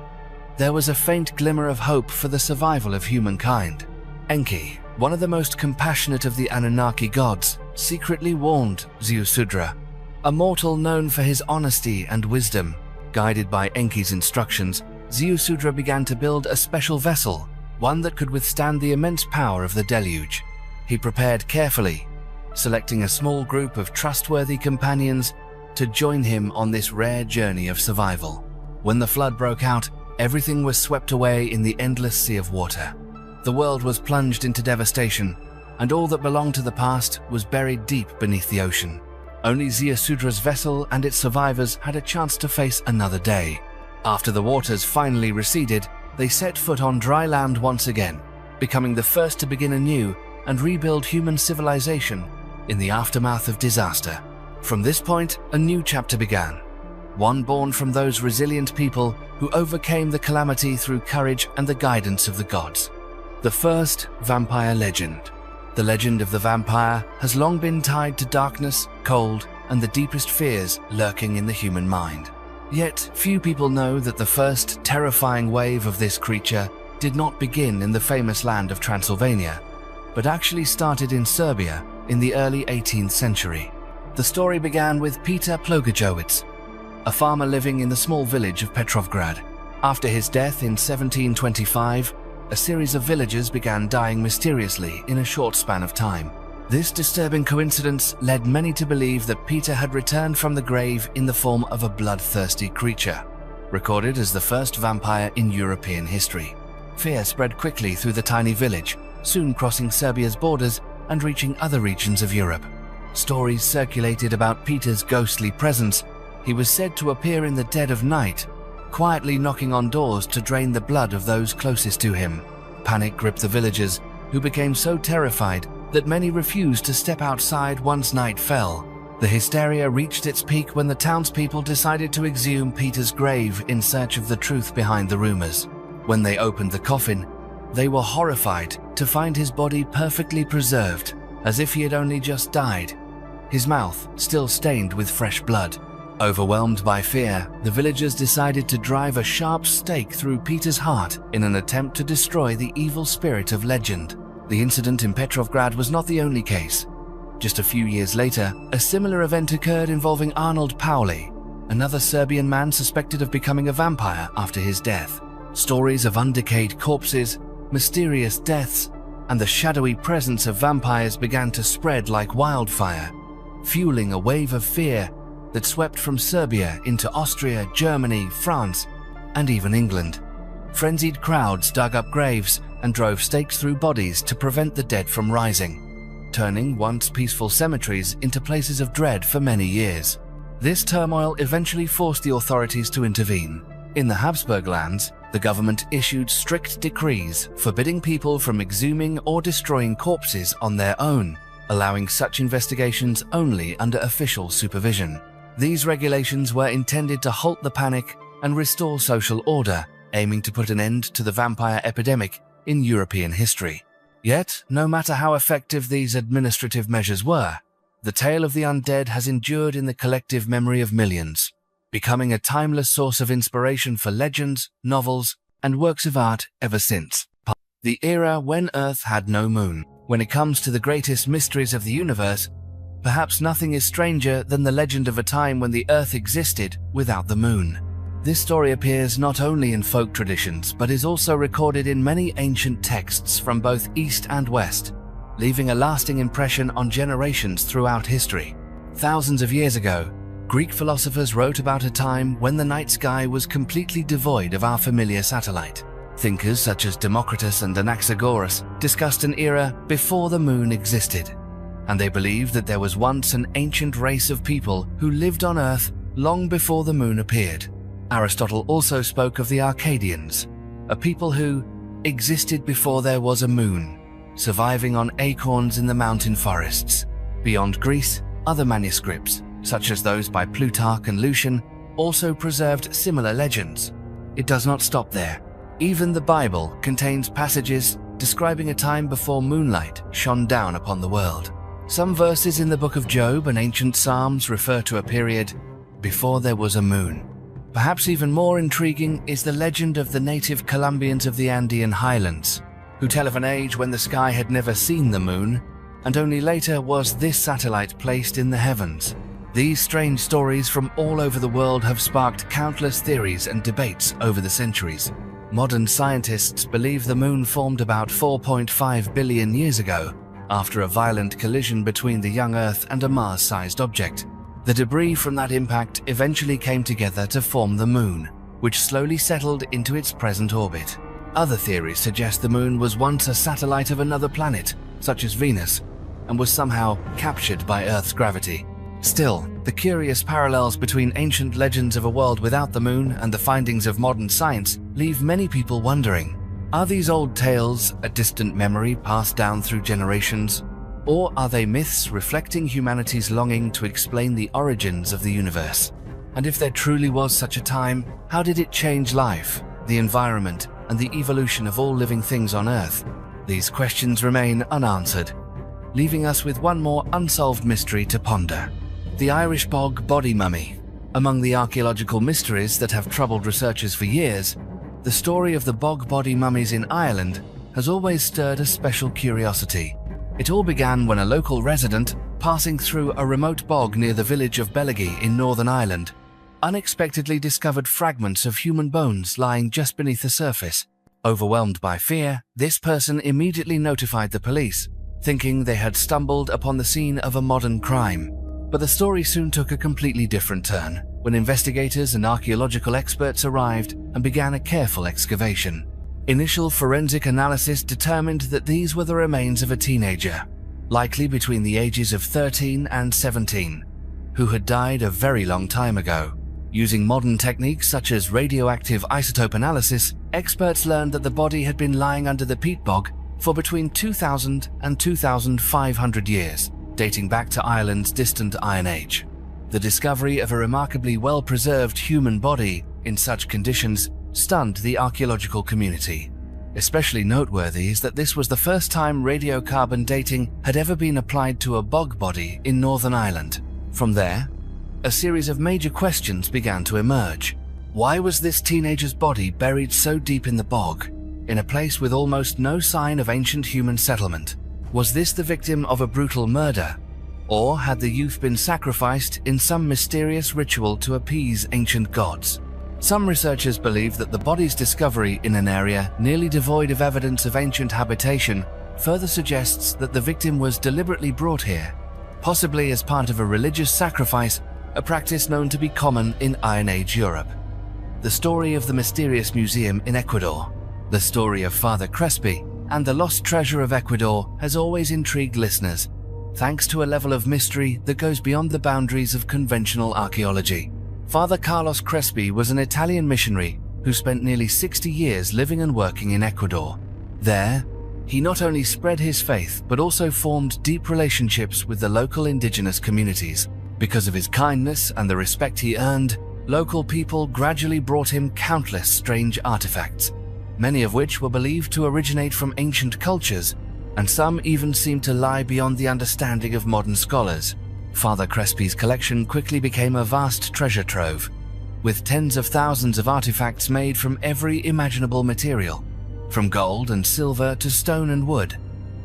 there was a faint glimmer of hope for the survival of humankind. Enki, one of the most compassionate of the Anunnaki gods, secretly warned Ziusudra, a mortal known for his honesty and wisdom. Guided by Enki's instructions, Ziusudra began to build a special vessel, one that could withstand the immense power of the deluge. He prepared carefully, selecting a small group of trustworthy companions to join him on this rare journey of survival. When the flood broke out, everything was swept away in the endless sea of water. The world was plunged into devastation, and all that belonged to the past was buried deep beneath the ocean. Only Ziusudra's vessel and its survivors had a chance to face another day. After the waters finally receded, they set foot on dry land once again, becoming the first to begin anew and rebuild human civilization in the aftermath of disaster. From this point, a new chapter began, one born from those resilient people who overcame the calamity through courage and the guidance of the gods. The first vampire legend. The legend of the vampire has long been tied to darkness, cold, and the deepest fears lurking in the human mind. Yet, few people know that the first terrifying wave of this creature did not begin in the famous land of Transylvania, but actually started in Serbia in the early 18th century. The story began with Peter Plogajowicz, a farmer living in the small village of Petrovgrad. After his death in 1725, a series of villagers began dying mysteriously in a short span of time. This disturbing coincidence led many to believe that Peter had returned from the grave in the form of a bloodthirsty creature, recorded as the first vampire in European history. Fear spread quickly through the tiny village, soon crossing Serbia's borders and reaching other regions of Europe. Stories circulated about Peter's ghostly presence. He was said to appear in the dead of night, quietly knocking on doors to drain the blood of those closest to him. Panic gripped the villagers, who became so terrified that many refused to step outside once night fell. The hysteria reached its peak when the townspeople decided to exhume Peter's grave in search of the truth behind the rumors. When they opened the coffin, they were horrified to find his body perfectly preserved, as if he had only just died, his mouth still stained with fresh blood. Overwhelmed by fear, the villagers decided to drive a sharp stake through Peter's heart in an attempt to destroy the evil spirit of legend. The incident in Petrovgrad was not the only case. Just a few years later, a similar event occurred involving Arnold Pauli, another Serbian man suspected of becoming a vampire after his death. Stories of undecayed corpses, mysterious deaths, and the shadowy presence of vampires began to spread like wildfire, fueling a wave of fear that swept from Serbia into Austria, Germany, France, and even England. Frenzied crowds dug up graves and drove stakes through bodies to prevent the dead from rising, turning once peaceful cemeteries into places of dread for many years. This turmoil eventually forced the authorities to intervene. In the Habsburg lands, the government issued strict decrees forbidding people from exhuming or destroying corpses on their own, allowing such investigations only under official supervision. These regulations were intended to halt the panic and restore social order, aiming to put an end to the vampire epidemic in European history. Yet, no matter how effective these administrative measures were, the tale of the undead has endured in the collective memory of millions, becoming a timeless source of inspiration for legends, novels, and works of art ever since. the era when Earth had no moon. When it comes to the greatest mysteries of the universe, perhaps nothing is stranger than the legend of a time when the Earth existed without the moon. This story appears not only in folk traditions, but is also recorded in many ancient texts from both East and West, leaving a lasting impression on generations throughout history. Thousands of years ago, Greek philosophers wrote about a time when the night sky was completely devoid of our familiar satellite. Thinkers such as Democritus and Anaxagoras discussed an era before the moon existed, and they believed that there was once an ancient race of people who lived on Earth long before the moon appeared. Aristotle also spoke of the Arcadians, a people who existed before there was a moon, surviving on acorns in the mountain forests. Beyond Greece, other manuscripts, such as those by Plutarch and Lucian, also preserved similar legends. It does not stop there. Even the Bible contains passages describing a time before moonlight shone down upon the world. Some verses in the book of Job and ancient Psalms refer to a period before there was a moon. Perhaps even more intriguing is the legend of the native Colombians of the Andean highlands, who tell of an age when the sky had never seen the moon, and only later was this satellite placed in the heavens. These strange stories from all over the world have sparked countless theories and debates over the centuries. Modern scientists believe the moon formed about 4.5 billion years ago, after a violent collision between the young Earth and a Mars-sized object. The debris from that impact eventually came together to form the moon, which slowly settled into its present orbit. Other theories suggest the moon was once a satellite of another planet, such as Venus, and was somehow captured by Earth's gravity. Still, the curious parallels between ancient legends of a world without the moon and the findings of modern science leave many people wondering, are these old tales a distant memory passed down through generations? Or are they myths reflecting humanity's longing to explain the origins of the universe? And if there truly was such a time, how did it change life, the environment, and the evolution of all living things on Earth? These questions remain unanswered, leaving us with one more unsolved mystery to ponder: the Irish bog body mummy. Among the archaeological mysteries that have troubled researchers for years, the story of the bog body mummies in Ireland has always stirred a special curiosity. It all began when a local resident, passing through a remote bog near the village of Beleggy in Northern Ireland, unexpectedly discovered fragments of human bones lying just beneath the surface. Overwhelmed by fear, this person immediately notified the police, thinking they had stumbled upon the scene of a modern crime. But the story soon took a completely different turn when investigators and archaeological experts arrived and began a careful excavation. Initial forensic analysis determined that these were the remains of a teenager, likely between the ages of 13 and 17, who had died a very long time ago. Using modern techniques such as radioactive isotope analysis, experts learned that the body had been lying under the peat bog for between 2,000 and 2,500 years, dating back to Ireland's distant Iron Age. The discovery of a remarkably well-preserved human body in such conditions stunned the archaeological community. Especially noteworthy is that this was the first time radiocarbon dating had ever been applied to a bog body in Northern Ireland. From there, a series of major questions began to emerge. Why was this teenager's body buried so deep in the bog, in a place with almost no sign of ancient human settlement? Was this the victim of a brutal murder? Or had the youth been sacrificed in some mysterious ritual to appease ancient gods? Some researchers believe that the body's discovery in an area nearly devoid of evidence of ancient habitation further suggests that the victim was deliberately brought here, possibly as part of a religious sacrifice, a practice known to be common in Iron Age Europe. The story of the mysterious museum in Ecuador, the story of Father Crespi, and the lost treasure of Ecuador has always intrigued listeners, thanks to a level of mystery that goes beyond the boundaries of conventional archaeology. Father Carlos Crespi was an Italian missionary who spent nearly 60 years living and working in Ecuador. There, he not only spread his faith but also formed deep relationships with the local indigenous communities. Because of his kindness and the respect he earned, local people gradually brought him countless strange artifacts, many of which were believed to originate from ancient cultures, and some even seemed to lie beyond the understanding of modern scholars. Father Crespi's collection quickly became a vast treasure trove, with tens of thousands of artifacts made from every imaginable material. from gold and silver to stone and wood,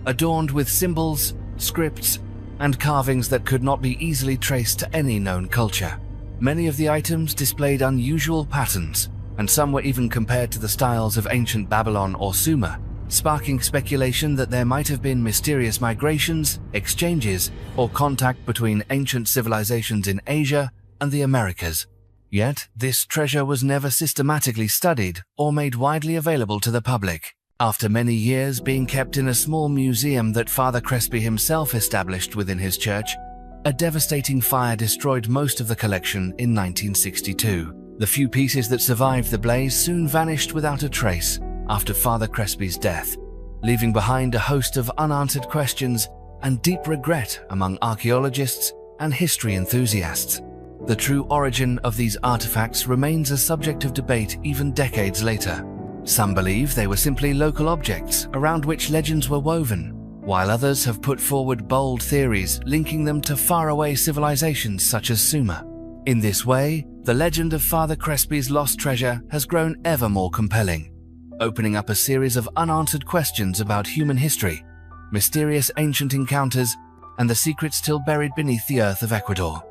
adorned with symbols, scripts, and carvings that could not be easily traced to any known culture. Many of the items displayed unusual patterns, and some were even compared to the styles of ancient Babylon or Sumer, sparking speculation that there might have been mysterious migrations, exchanges, or contact between ancient civilizations in Asia and the Americas. Yet, this treasure was never systematically studied or made widely available to the public. After many years being kept in a small museum that Father Crespi himself established within his church, a devastating fire destroyed most of the collection in 1962. The few pieces that survived the blaze soon vanished without a trace after Father Crespi's death, leaving behind a host of unanswered questions and deep regret among archaeologists and history enthusiasts. The true origin of these artifacts remains a subject of debate even decades later. Some believe they were simply local objects around which legends were woven, while others have put forward bold theories linking them to faraway civilizations such as Sumer. In this way, the legend of Father Crespi's lost treasure has grown ever more compelling, opening up a series of unanswered questions about human history, mysterious ancient encounters, and the secrets still buried beneath the earth of Ecuador.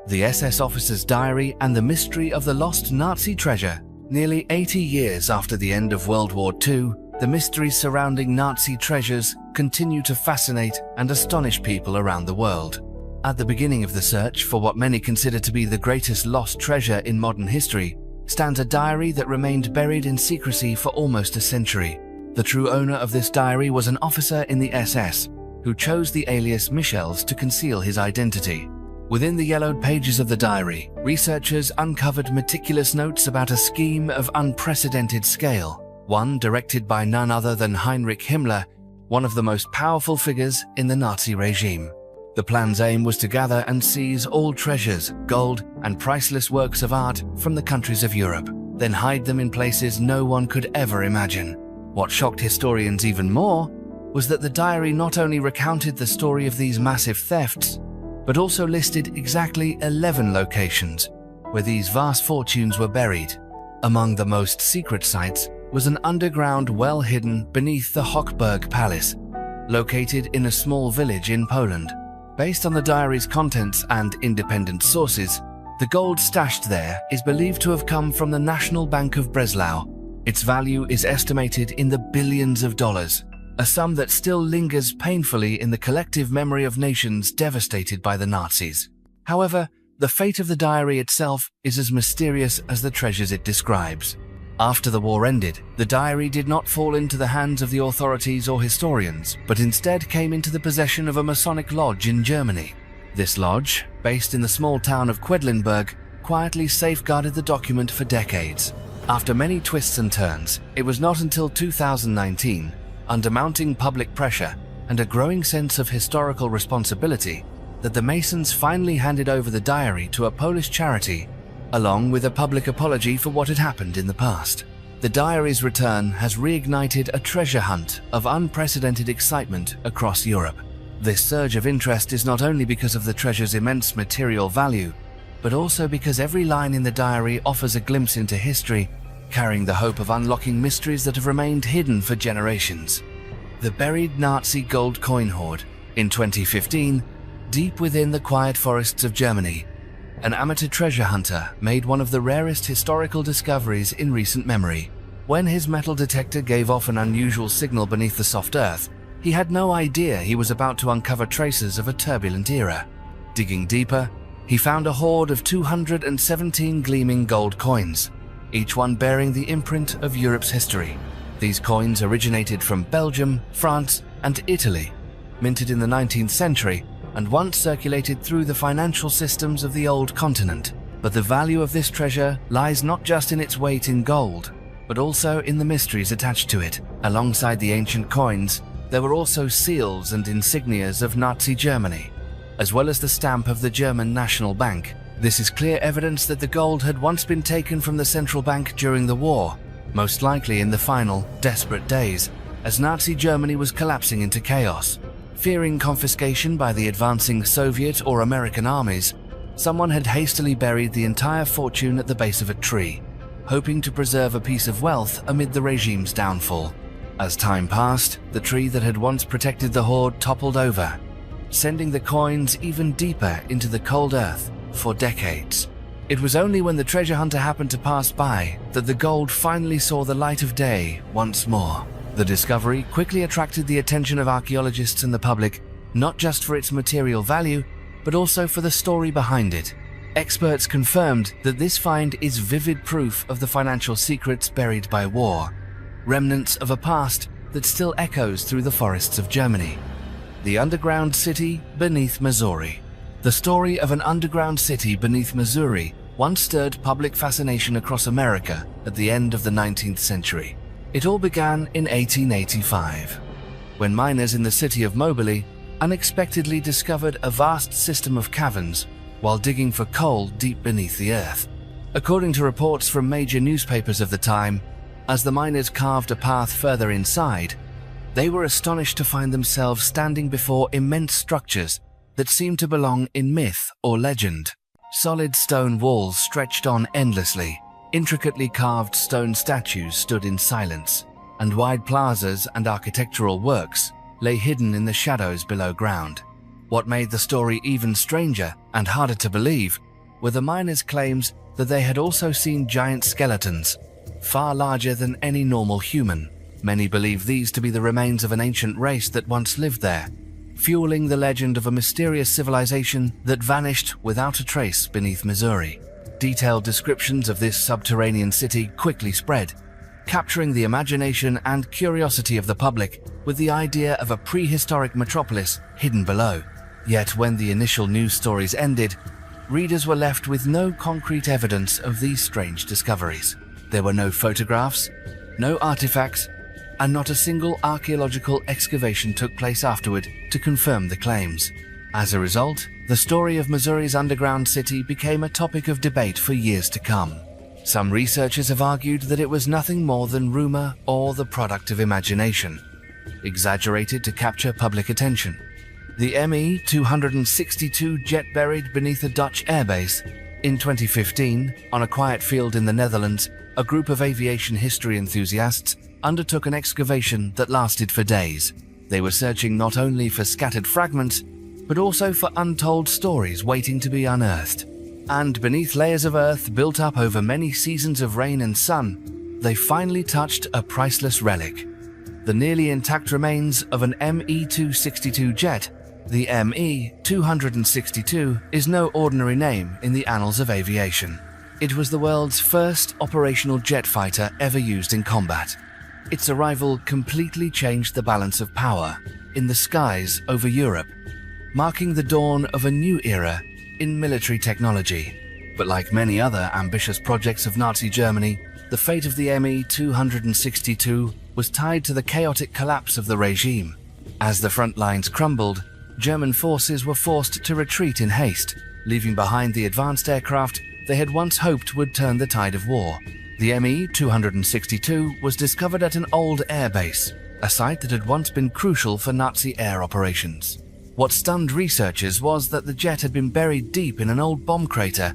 The SS officer's diary and the mystery of the lost Nazi treasure. Nearly 80 years after the end of World War II, the mysteries surrounding Nazi treasures continue to fascinate and astonish people around the world. At the beginning of the search for what many consider to be the greatest lost treasure in modern history stands a diary that remained buried in secrecy for almost a century. The true owner of this diary was an officer in the SS who chose the alias Michels to conceal his identity. Within the yellowed pages of the diary, researchers uncovered meticulous notes about a scheme of unprecedented scale, one directed by none other than Heinrich Himmler, one of the most powerful figures in the Nazi regime. The plan's aim was to gather and seize all treasures, gold, and priceless works of art from the countries of Europe, then hide them in places no one could ever imagine. What shocked historians even more was that the diary not only recounted the story of these massive thefts, but also listed exactly 11 locations where these vast fortunes were buried. Among the most secret sites was an underground well hidden beneath the Hochberg Palace, located in a small village in Poland. Based on the diary's contents and independent sources, the gold stashed there is believed to have come from the National Bank of Breslau. Its value is estimated in the billions of dollars, a sum that still lingers painfully in the collective memory of nations devastated by the Nazis. However, the fate of the diary itself is as mysterious as the treasures it describes. After the war ended, the diary did not fall into the hands of the authorities or historians, but instead came into the possession of a Masonic lodge in Germany. This lodge, based in the small town of Quedlinburg, quietly safeguarded the document for decades. After many twists and turns, it was not until 2019, under mounting public pressure and a growing sense of historical responsibility, that the Masons finally handed over the diary to a Polish charity, along with a public apology for what had happened in the past. The diary's return has reignited a treasure hunt of unprecedented excitement across Europe. This surge of interest is not only because of the treasure's immense material value, but also because every line in the diary offers a glimpse into history, carrying the hope of unlocking mysteries that have remained hidden for generations. The buried Nazi gold coin hoard. In 2015, deep within the quiet forests of Germany, an amateur treasure hunter made one of the rarest historical discoveries in recent memory. When his metal detector gave off an unusual signal beneath the soft earth, he had no idea he was about to uncover traces of a turbulent era. Digging deeper, he found a hoard of 217 gleaming gold coins, each one bearing the imprint of Europe's history. These coins originated from Belgium, France, and Italy, minted in the 19th century, and once circulated through the financial systems of the old continent. But the value of this treasure lies not just in its weight in gold, but also in the mysteries attached to it. Alongside the ancient coins, there were also seals and insignias of Nazi Germany, as well as the stamp of the German National Bank. This is clear evidence that the gold had once been taken from the central bank during the war, most likely in the final, desperate days, as Nazi Germany was collapsing into chaos. Fearing confiscation by the advancing Soviet or American armies, someone had hastily buried the entire fortune at the base of a tree, hoping to preserve a piece of wealth amid the regime's downfall. As time passed, the tree that had once protected the hoard toppled over, sending the coins even deeper into the cold earth for decades. It was only when the treasure hunter happened to pass by that the gold finally saw the light of day once more. The discovery quickly attracted the attention of archaeologists and the public, not just for its material value, but also for the story behind it. Experts confirmed that this find is vivid proof of the financial secrets buried by war, remnants of a past that still echoes through the forests of Germany. The underground city beneath Missouri. The story of an underground city beneath Missouri once stirred public fascination across America at the end of the 19th century. It all began in 1885, when miners in the city of Moberly unexpectedly discovered a vast system of caverns while digging for coal deep beneath the earth. According to reports from major newspapers of the time, as the miners carved a path further inside, they were astonished to find themselves standing before immense structures that seemed to belong in myth or legend. Solid stone walls stretched on endlessly, intricately carved stone statues stood in silence, and wide plazas and architectural works lay hidden in the shadows below ground. What made the story even stranger and harder to believe were the miners' claims that they had also seen giant skeletons, far larger than any normal human. Many believe these to be the remains of an ancient race that once lived there, fueling the legend of a mysterious civilization that vanished without a trace beneath Missouri. Detailed descriptions of this subterranean city quickly spread, capturing the imagination and curiosity of the public with the idea of a prehistoric metropolis hidden below. Yet when the initial news stories ended, readers were left with no concrete evidence of these strange discoveries. There were no photographs, no artifacts, and not a single archaeological excavation took place afterward to confirm the claims. As a result, the story of Missouri's underground city became a topic of debate for years to come. Some researchers have argued that it was nothing more than rumor or the product of imagination, exaggerated to capture public attention. The ME-262 jet buried beneath a Dutch airbase. In 2015, on a quiet field in the Netherlands, a group of aviation history enthusiasts undertook an excavation that lasted for days. They were searching not only for scattered fragments, but also for untold stories waiting to be unearthed. And beneath layers of earth built up over many seasons of rain and sun, they finally touched a priceless relic. The nearly intact remains of an ME-262 jet. The ME-262 is no ordinary name in the annals of aviation. It was the world's first operational jet fighter ever used in combat. Its arrival completely changed the balance of power in the skies over Europe, marking the dawn of a new era in military technology. But like many other ambitious projects of Nazi Germany, the fate of the ME-262 was tied to the chaotic collapse of the regime. As the front lines crumbled, German forces were forced to retreat in haste, leaving behind the advanced aircraft they had once hoped would turn the tide of war. The ME-262 was discovered at an old airbase, a site that had once been crucial for Nazi air operations. What stunned researchers was that the jet had been buried deep in an old bomb crater,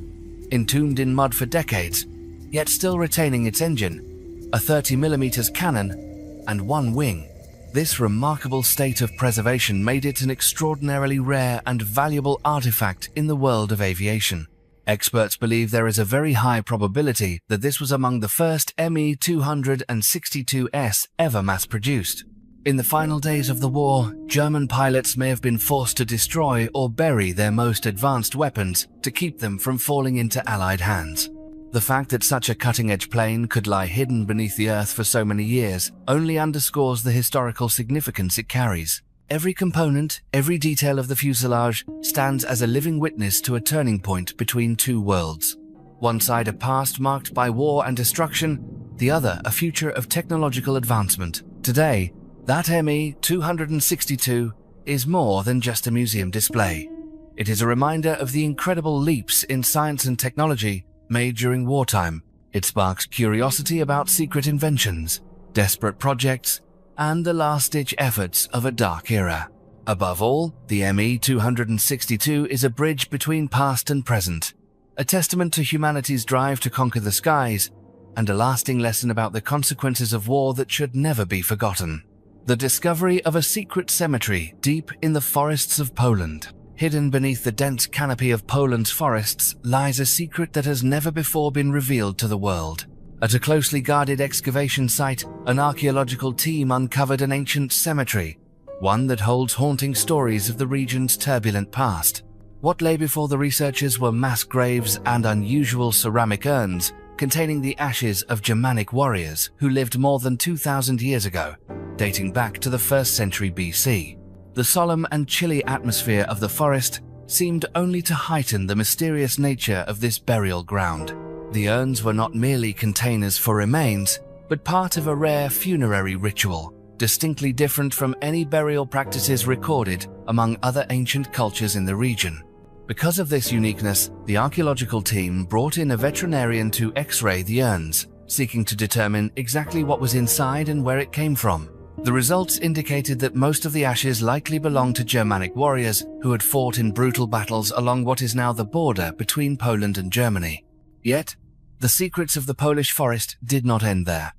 entombed in mud for decades, yet still retaining its engine, a 30mm cannon, and one wing. This remarkable state of preservation made it an extraordinarily rare and valuable artifact in the world of aviation. Experts believe there is a very high probability that this was among the first ME-262s ever mass-produced. In the final days of the war, German pilots may have been forced to destroy or bury their most advanced weapons to keep them from falling into Allied hands. The fact that such a cutting-edge plane could lie hidden beneath the earth for so many years only underscores the historical significance it carries. Every component, every detail of the fuselage stands as a living witness to a turning point between two worlds. One side a past marked by war and destruction, the other a future of technological advancement. Today, that ME-262 is more than just a museum display. It is a reminder of the incredible leaps in science and technology made during wartime. It sparks curiosity about secret inventions, desperate projects, and the last-ditch efforts of a dark era. Above all, the ME-262 is a bridge between past and present, a testament to humanity's drive to conquer the skies and a lasting lesson about the consequences of war that should never be forgotten. The discovery of a secret cemetery deep in the forests of Poland. Hidden beneath the dense canopy of Poland's forests lies a secret that has never before been revealed to the world. At a closely guarded excavation site, an archaeological team uncovered an ancient cemetery, one that holds haunting stories of the region's turbulent past. What lay before the researchers were mass graves and unusual ceramic urns containing the ashes of Germanic warriors who lived more than 2,000 years ago, dating back to the 1st century BC. The solemn and chilly atmosphere of the forest seemed only to heighten the mysterious nature of this burial ground. The urns were not merely containers for remains, but part of a rare funerary ritual, distinctly different from any burial practices recorded among other ancient cultures in the region. Because of this uniqueness, the archaeological team brought in a veterinarian to X-ray the urns, seeking to determine exactly what was inside and where it came from. The results indicated that most of the ashes likely belonged to Germanic warriors who had fought in brutal battles along what is now the border between Poland and Germany. Yet, the secrets of the Polish forest did not end there.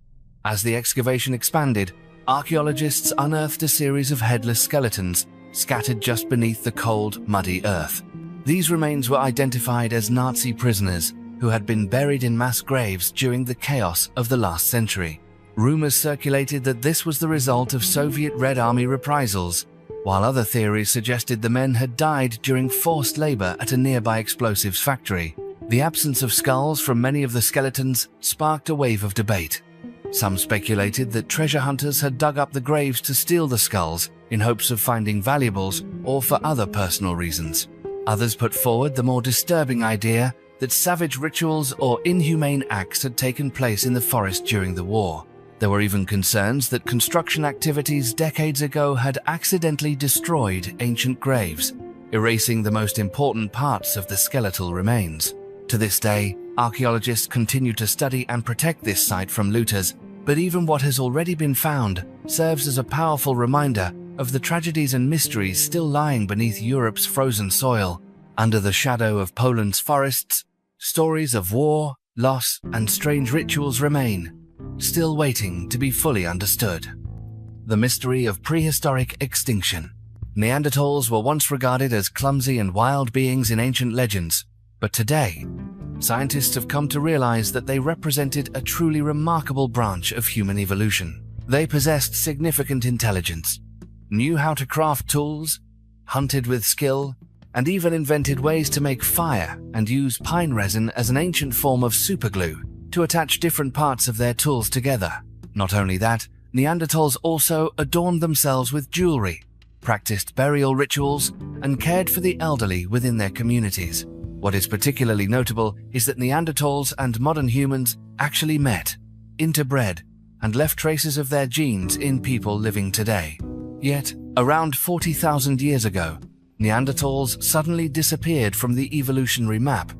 As the excavation expanded, archaeologists unearthed a series of headless skeletons scattered just beneath the cold, muddy earth. These remains were identified as Nazi prisoners who had been buried in mass graves during the chaos of the last century. Rumors circulated that this was the result of Soviet Red Army reprisals, while other theories suggested the men had died during forced labor at a nearby explosives factory. The absence of skulls from many of the skeletons sparked a wave of debate. Some speculated that treasure hunters had dug up the graves to steal the skulls in hopes of finding valuables or for other personal reasons. Others put forward the more disturbing idea that savage rituals or inhumane acts had taken place in the forest during the war. There were even concerns that construction activities decades ago had accidentally destroyed ancient graves, erasing the most important parts of the skeletal remains. To this day, archaeologists continue to study and protect this site from looters, but even what has already been found serves as a powerful reminder of the tragedies and mysteries still lying beneath Europe's frozen soil. Under the shadow of Poland's forests, stories of war, loss, and strange rituals remain, still waiting to be fully understood. The mystery of prehistoric extinction. Neanderthals were once regarded as clumsy and wild beings in ancient legends, but today, scientists have come to realize that they represented a truly remarkable branch of human evolution. They possessed significant intelligence, knew how to craft tools, hunted with skill, and even invented ways to make fire and use pine resin as an ancient form of superglue to attach different parts of their tools together. Not only that, Neanderthals also adorned themselves with jewelry, practiced burial rituals, and cared for the elderly within their communities. What is particularly notable is that Neanderthals and modern humans actually met, interbred, and left traces of their genes in people living today. Yet, around 40,000 years ago, Neanderthals suddenly disappeared from the evolutionary map,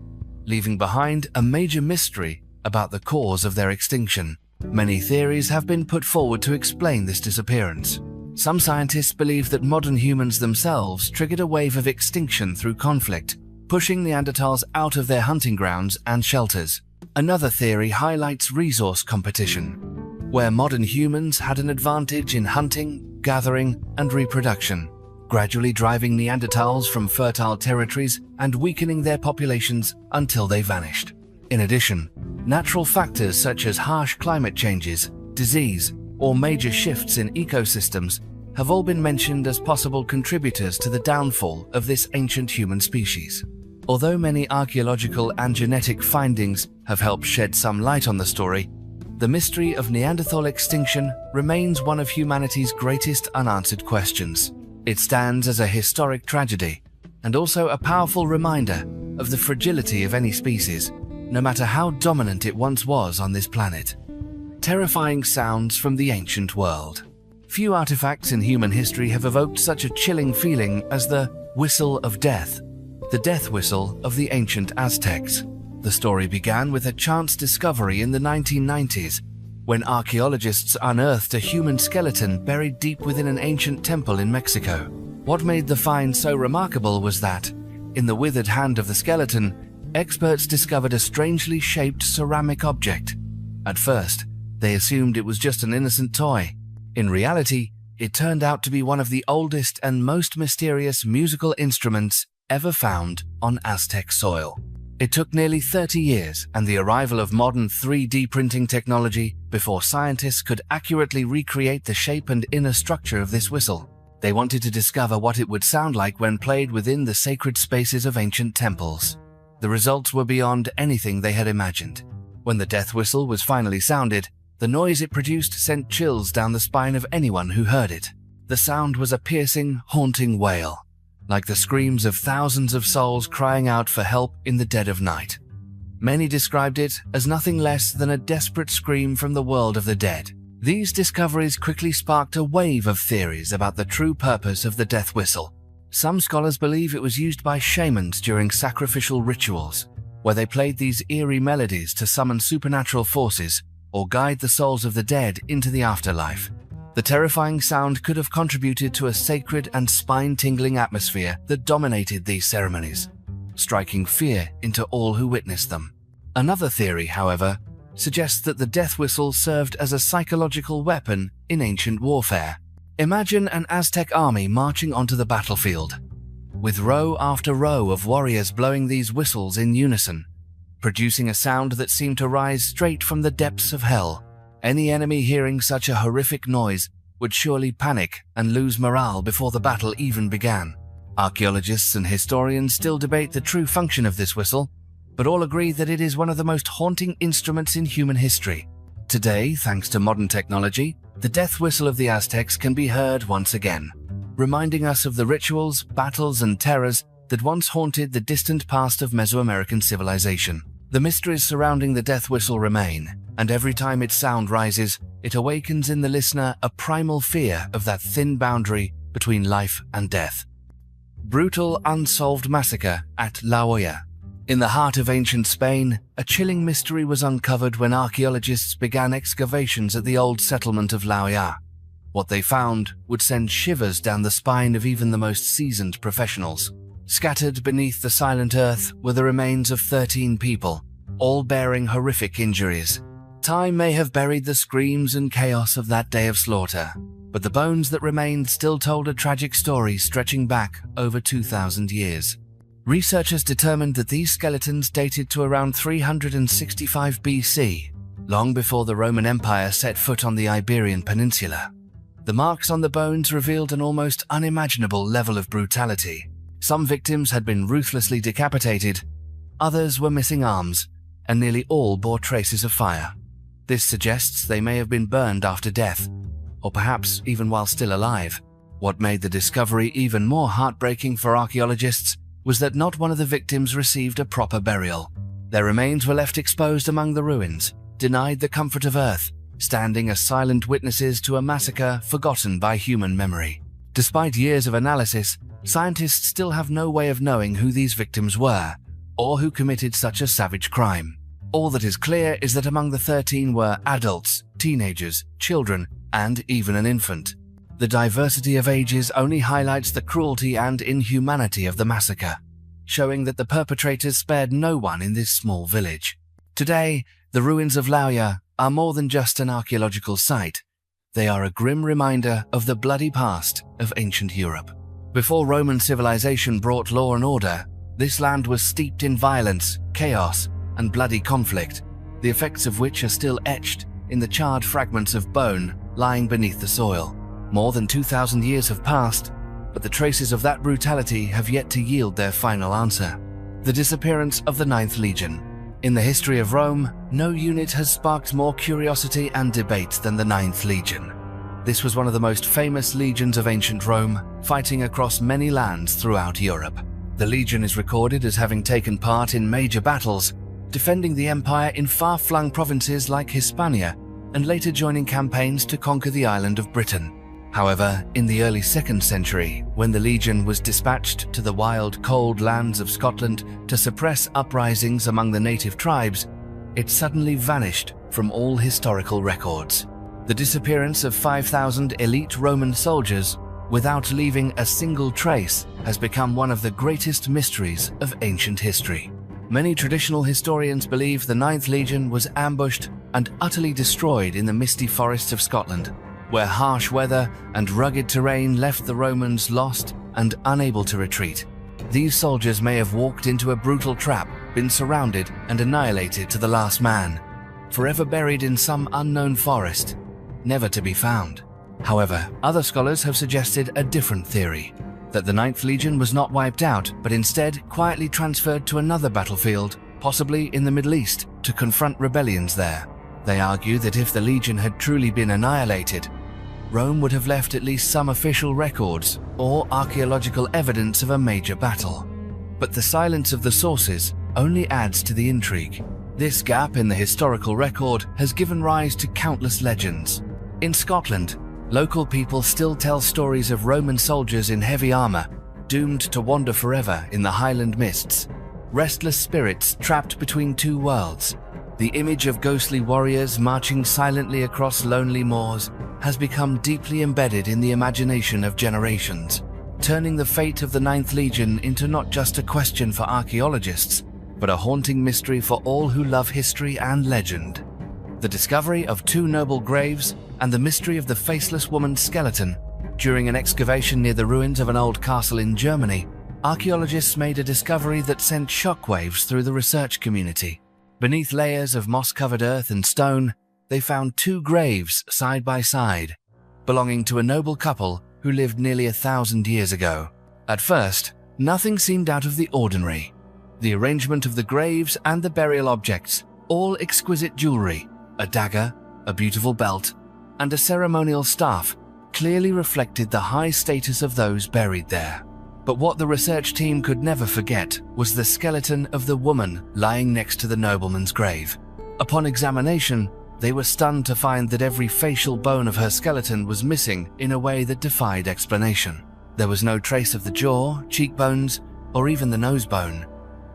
leaving behind a major mystery about the cause of their extinction. Many theories have been put forward to explain this disappearance. Some scientists believe that modern humans themselves triggered a wave of extinction through conflict, pushing Neanderthals out of their hunting grounds and shelters. Another theory highlights resource competition, where modern humans had an advantage in hunting, gathering, and reproduction, gradually driving Neanderthals from fertile territories and weakening their populations until they vanished. In addition, natural factors such as harsh climate changes, disease, or major shifts in ecosystems have all been mentioned as possible contributors to the downfall of this ancient human species. Although many archaeological and genetic findings have helped shed some light on the story, the mystery of Neanderthal extinction remains one of humanity's greatest unanswered questions. It stands as a historic tragedy and also a powerful reminder of the fragility of any species, no matter how dominant it once was on this planet. Terrifying sounds from the ancient world. Few artifacts in human history have evoked such a chilling feeling as the whistle of death, the death whistle of the ancient Aztecs. The story began with a chance discovery in the 1990s, when archaeologists unearthed a human skeleton buried deep within an ancient temple in Mexico. What made the find so remarkable was that, in the withered hand of the skeleton, experts discovered a strangely shaped ceramic object. At first, they assumed it was just an innocent toy. In reality, it turned out to be one of the oldest and most mysterious musical instruments ever found on Aztec soil. It took nearly 30 years and the arrival of modern 3D printing technology before scientists could accurately recreate the shape and inner structure of this whistle. They wanted to discover what it would sound like when played within the sacred spaces of ancient temples. The results were beyond anything they had imagined. When the death whistle was finally sounded, the noise it produced sent chills down the spine of anyone who heard it. The sound was a piercing, haunting wail, like the screams of thousands of souls crying out for help in the dead of night. Many described it as nothing less than a desperate scream from the world of the dead. These discoveries quickly sparked a wave of theories about the true purpose of the death whistle. Some scholars believe it was used by shamans during sacrificial rituals, where they played these eerie melodies to summon supernatural forces or guide the souls of the dead into the afterlife. The terrifying sound could have contributed to a sacred and spine-tingling atmosphere that dominated these ceremonies, striking fear into all who witnessed them. Another theory, however, suggests that the death whistle served as a psychological weapon in ancient warfare. Imagine an Aztec army marching onto the battlefield, with row after row of warriors blowing these whistles in unison, producing a sound that seemed to rise straight from the depths of hell. Any enemy hearing such a horrific noise would surely panic and lose morale before the battle even began. Archaeologists and historians still debate the true function of this whistle, but all agree that it is one of the most haunting instruments in human history. Today, thanks to modern technology, the death whistle of the Aztecs can be heard once again, reminding us of the rituals, battles, and terrors that once haunted the distant past of Mesoamerican civilization. The mysteries surrounding the death whistle remain, and every time its sound rises, it awakens in the listener a primal fear of that thin boundary between life and death. Brutal unsolved massacre at La Hoya. In the heart of ancient Spain, a chilling mystery was uncovered when archaeologists began excavations at the old settlement of La Hoya. What they found would send shivers down the spine of even the most seasoned professionals. Scattered beneath the silent earth were the remains of 13 people, all bearing horrific injuries. Time may have buried the screams and chaos of that day of slaughter, but the bones that remained still told a tragic story stretching back over 2,000 years. Researchers determined that these skeletons dated to around 365 BC, long before the Roman Empire set foot on the Iberian Peninsula. The marks on the bones revealed an almost unimaginable level of brutality. Some victims had been ruthlessly decapitated, others were missing arms, and nearly all bore traces of fire. This suggests they may have been burned after death, or perhaps even while still alive. What made the discovery even more heartbreaking for archaeologists was that not one of the victims received a proper burial. Their remains were left exposed among the ruins, denied the comfort of earth, standing as silent witnesses to a massacre forgotten by human memory. Despite years of analysis, scientists still have no way of knowing who these victims were, or who committed such a savage crime. All that is clear is that among the 13 were adults, teenagers, children, and even an infant. The diversity of ages only highlights the cruelty and inhumanity of the massacre, showing that the perpetrators spared no one in this small village. Today, the ruins of La Hoya are more than just an archaeological site. They are a grim reminder of the bloody past of ancient Europe. Before Roman civilization brought law and order, this land was steeped in violence, chaos, and bloody conflict, the effects of which are still etched in the charred fragments of bone lying beneath the soil. More than 2,000 years have passed, but the traces of that brutality have yet to yield their final answer. The disappearance of the 9th Legion. In the history of Rome, no unit has sparked more curiosity and debate than the 9th Legion. This was one of the most famous legions of ancient Rome, fighting across many lands throughout Europe. The legion is recorded as having taken part in major battles, defending the empire in far-flung provinces like Hispania, and later joining campaigns to conquer the island of Britain. However, in the early 2nd century, when the legion was dispatched to the wild, cold lands of Scotland to suppress uprisings among the native tribes, it suddenly vanished from all historical records. The disappearance of 5,000 elite Roman soldiers without leaving a single trace has become one of the greatest mysteries of ancient history. Many traditional historians believe the 9th Legion was ambushed and utterly destroyed in the misty forests of Scotland, where harsh weather and rugged terrain left the Romans lost and unable to retreat. These soldiers may have walked into a brutal trap, been surrounded and annihilated to the last man, forever buried in some unknown forest, never to be found. However, other scholars have suggested a different theory, that the Ninth Legion was not wiped out, but instead quietly transferred to another battlefield, possibly in the Middle East, to confront rebellions there. They argue that if the Legion had truly been annihilated, Rome would have left at least some official records or archaeological evidence of a major battle. But the silence of the sources only adds to the intrigue. This gap in the historical record has given rise to countless legends. In Scotland, local people still tell stories of Roman soldiers in heavy armor, doomed to wander forever in the Highland mists. Restless spirits trapped between two worlds. The image of ghostly warriors marching silently across lonely moors has become deeply embedded in the imagination of generations, turning the fate of the Ninth Legion into not just a question for archaeologists, but a haunting mystery for all who love history and legend. The discovery of two noble graves and the mystery of the faceless woman's skeleton. During an excavation near the ruins of an old castle in Germany, archaeologists made a discovery that sent shockwaves through the research community. Beneath layers of moss-covered earth and stone, they found two graves side by side, belonging to a noble couple who lived nearly 1,000 years ago. At first, nothing seemed out of the ordinary. The arrangement of the graves and the burial objects, all exquisite jewelry, a dagger, a beautiful belt, and a ceremonial staff, clearly reflected the high status of those buried there. But what the research team could never forget was the skeleton of the woman lying next to the nobleman's grave. Upon examination, they were stunned to find that every facial bone of her skeleton was missing in a way that defied explanation. There was no trace of the jaw, cheekbones, or even the nose bone.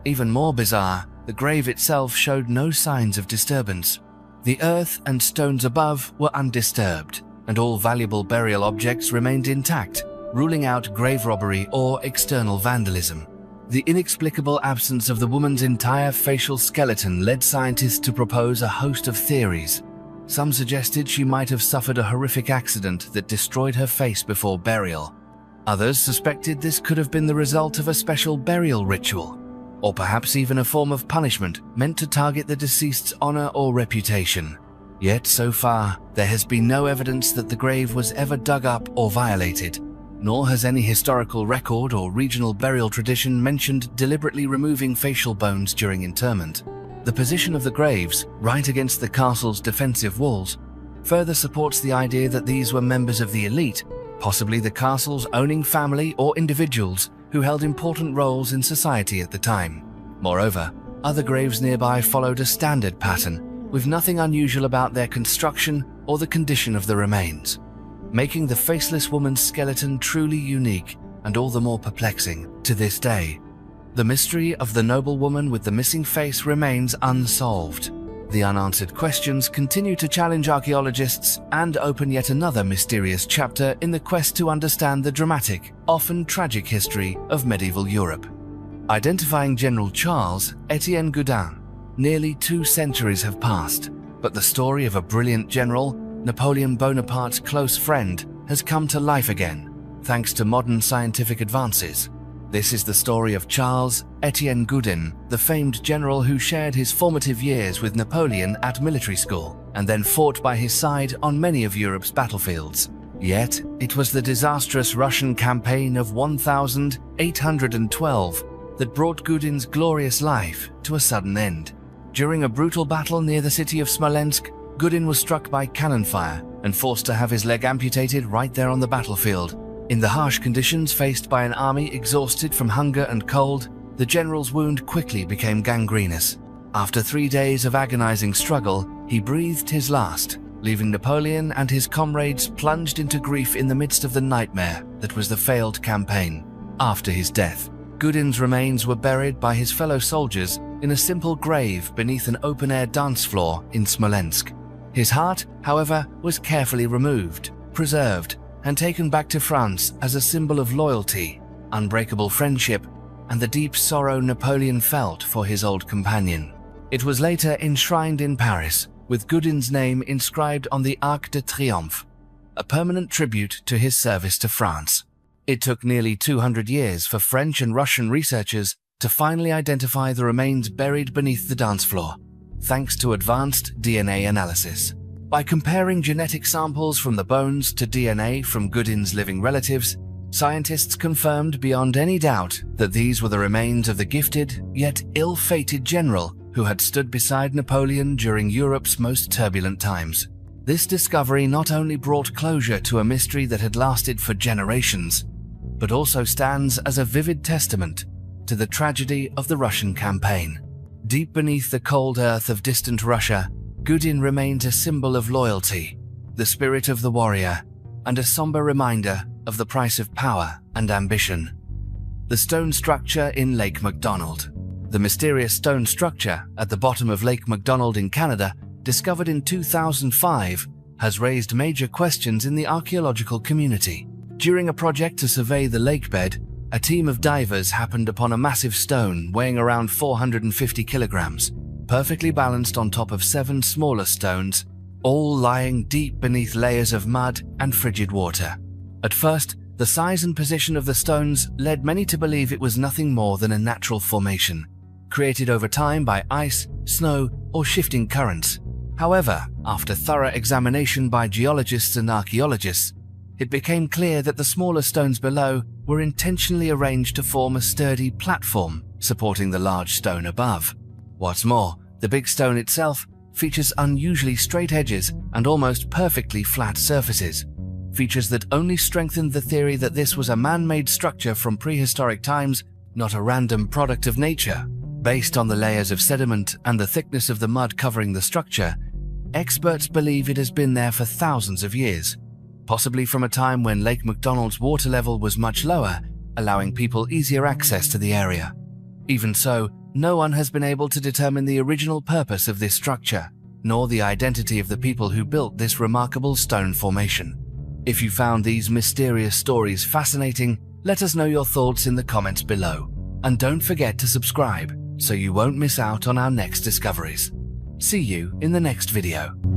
Even more bizarre, the grave itself showed no signs of disturbance. The earth and stones above were undisturbed, and all valuable burial objects remained intact, ruling out grave robbery or external vandalism. The inexplicable absence of the woman's entire facial skeleton led scientists to propose a host of theories. Some suggested she might have suffered a horrific accident that destroyed her face before burial. Others suspected this could have been the result of a special burial ritual, or perhaps even a form of punishment meant to target the deceased's honor or reputation. Yet so far, there has been no evidence that the grave was ever dug up or violated, nor has any historical record or regional burial tradition mentioned deliberately removing facial bones during interment. The position of the graves, right against the castle's defensive walls, further supports the idea that these were members of the elite, possibly the castle's owning family or individuals who held important roles in society at the time. Moreover, other graves nearby followed a standard pattern, with nothing unusual about their construction or the condition of the remains, making the faceless woman's skeleton truly unique and all the more perplexing to this day. The mystery of the noble woman with the missing face remains unsolved. The unanswered questions continue to challenge archaeologists and open yet another mysterious chapter in the quest to understand the dramatic, often tragic history of medieval Europe. Identifying General Charles Etienne Gudin. Nearly 2 centuries have passed, but the story of a brilliant general, Napoleon Bonaparte's close friend, has come to life again, thanks to modern scientific advances. This is the story of Charles Etienne Gudin, the famed general who shared his formative years with Napoleon at military school, and then fought by his side on many of Europe's battlefields. Yet, it was the disastrous Russian campaign of 1812 that brought Gudin's glorious life to a sudden end. During a brutal battle near the city of Smolensk, Gudin was struck by cannon fire and forced to have his leg amputated right there on the battlefield. In the harsh conditions faced by an army exhausted from hunger and cold, the general's wound quickly became gangrenous. After 3 days of agonizing struggle, he breathed his last, leaving Napoleon and his comrades plunged into grief in the midst of the nightmare that was the failed campaign. After his death, Gudin's remains were buried by his fellow soldiers in a simple grave beneath an open-air dance floor in Smolensk. His heart, however, was carefully removed, preserved, and taken back to France as a symbol of loyalty, unbreakable friendship, and the deep sorrow Napoleon felt for his old companion. It was later enshrined in Paris, with Goudin's name inscribed on the Arc de Triomphe, a permanent tribute to his service to France. It took nearly 200 years for French and Russian researchers to finally identify the remains buried beneath the dance floor, thanks to advanced DNA analysis. By comparing genetic samples from the bones to DNA from Goudin's living relatives, scientists confirmed beyond any doubt that these were the remains of the gifted yet ill-fated general who had stood beside Napoleon during Europe's most turbulent times. This discovery not only brought closure to a mystery that had lasted for generations, but also stands as a vivid testament to the tragedy of the Russian campaign. Deep beneath the cold earth of distant Russia, Goudin remains a symbol of loyalty, the spirit of the warrior, and a somber reminder of the price of power and ambition. The stone structure in Lake MacDonald. The mysterious stone structure at the bottom of Lake MacDonald in Canada, discovered in 2005, has raised major questions in the archaeological community. During a project to survey the lake bed, a team of divers happened upon a massive stone weighing around 450 kilograms, perfectly balanced on top of 7 smaller stones, all lying deep beneath layers of mud and frigid water. At first, the size and position of the stones led many to believe it was nothing more than a natural formation, created over time by ice, snow, or shifting currents. However, after thorough examination by geologists and archaeologists, it became clear that the smaller stones below were intentionally arranged to form a sturdy platform supporting the large stone above. What's more, the big stone itself features unusually straight edges and almost perfectly flat surfaces, features that only strengthened the theory that this was a man-made structure from prehistoric times, not a random product of nature. Based on the layers of sediment and the thickness of the mud covering the structure, experts believe it has been there for thousands of years, possibly from a time when Lake MacDonald's water level was much lower, allowing people easier access to the area. Even so, no one has been able to determine the original purpose of this structure, nor the identity of the people who built this remarkable stone formation. If you found these mysterious stories fascinating, let us know your thoughts in the comments below. And don't forget to subscribe so you won't miss out on our next discoveries. See you in the next video.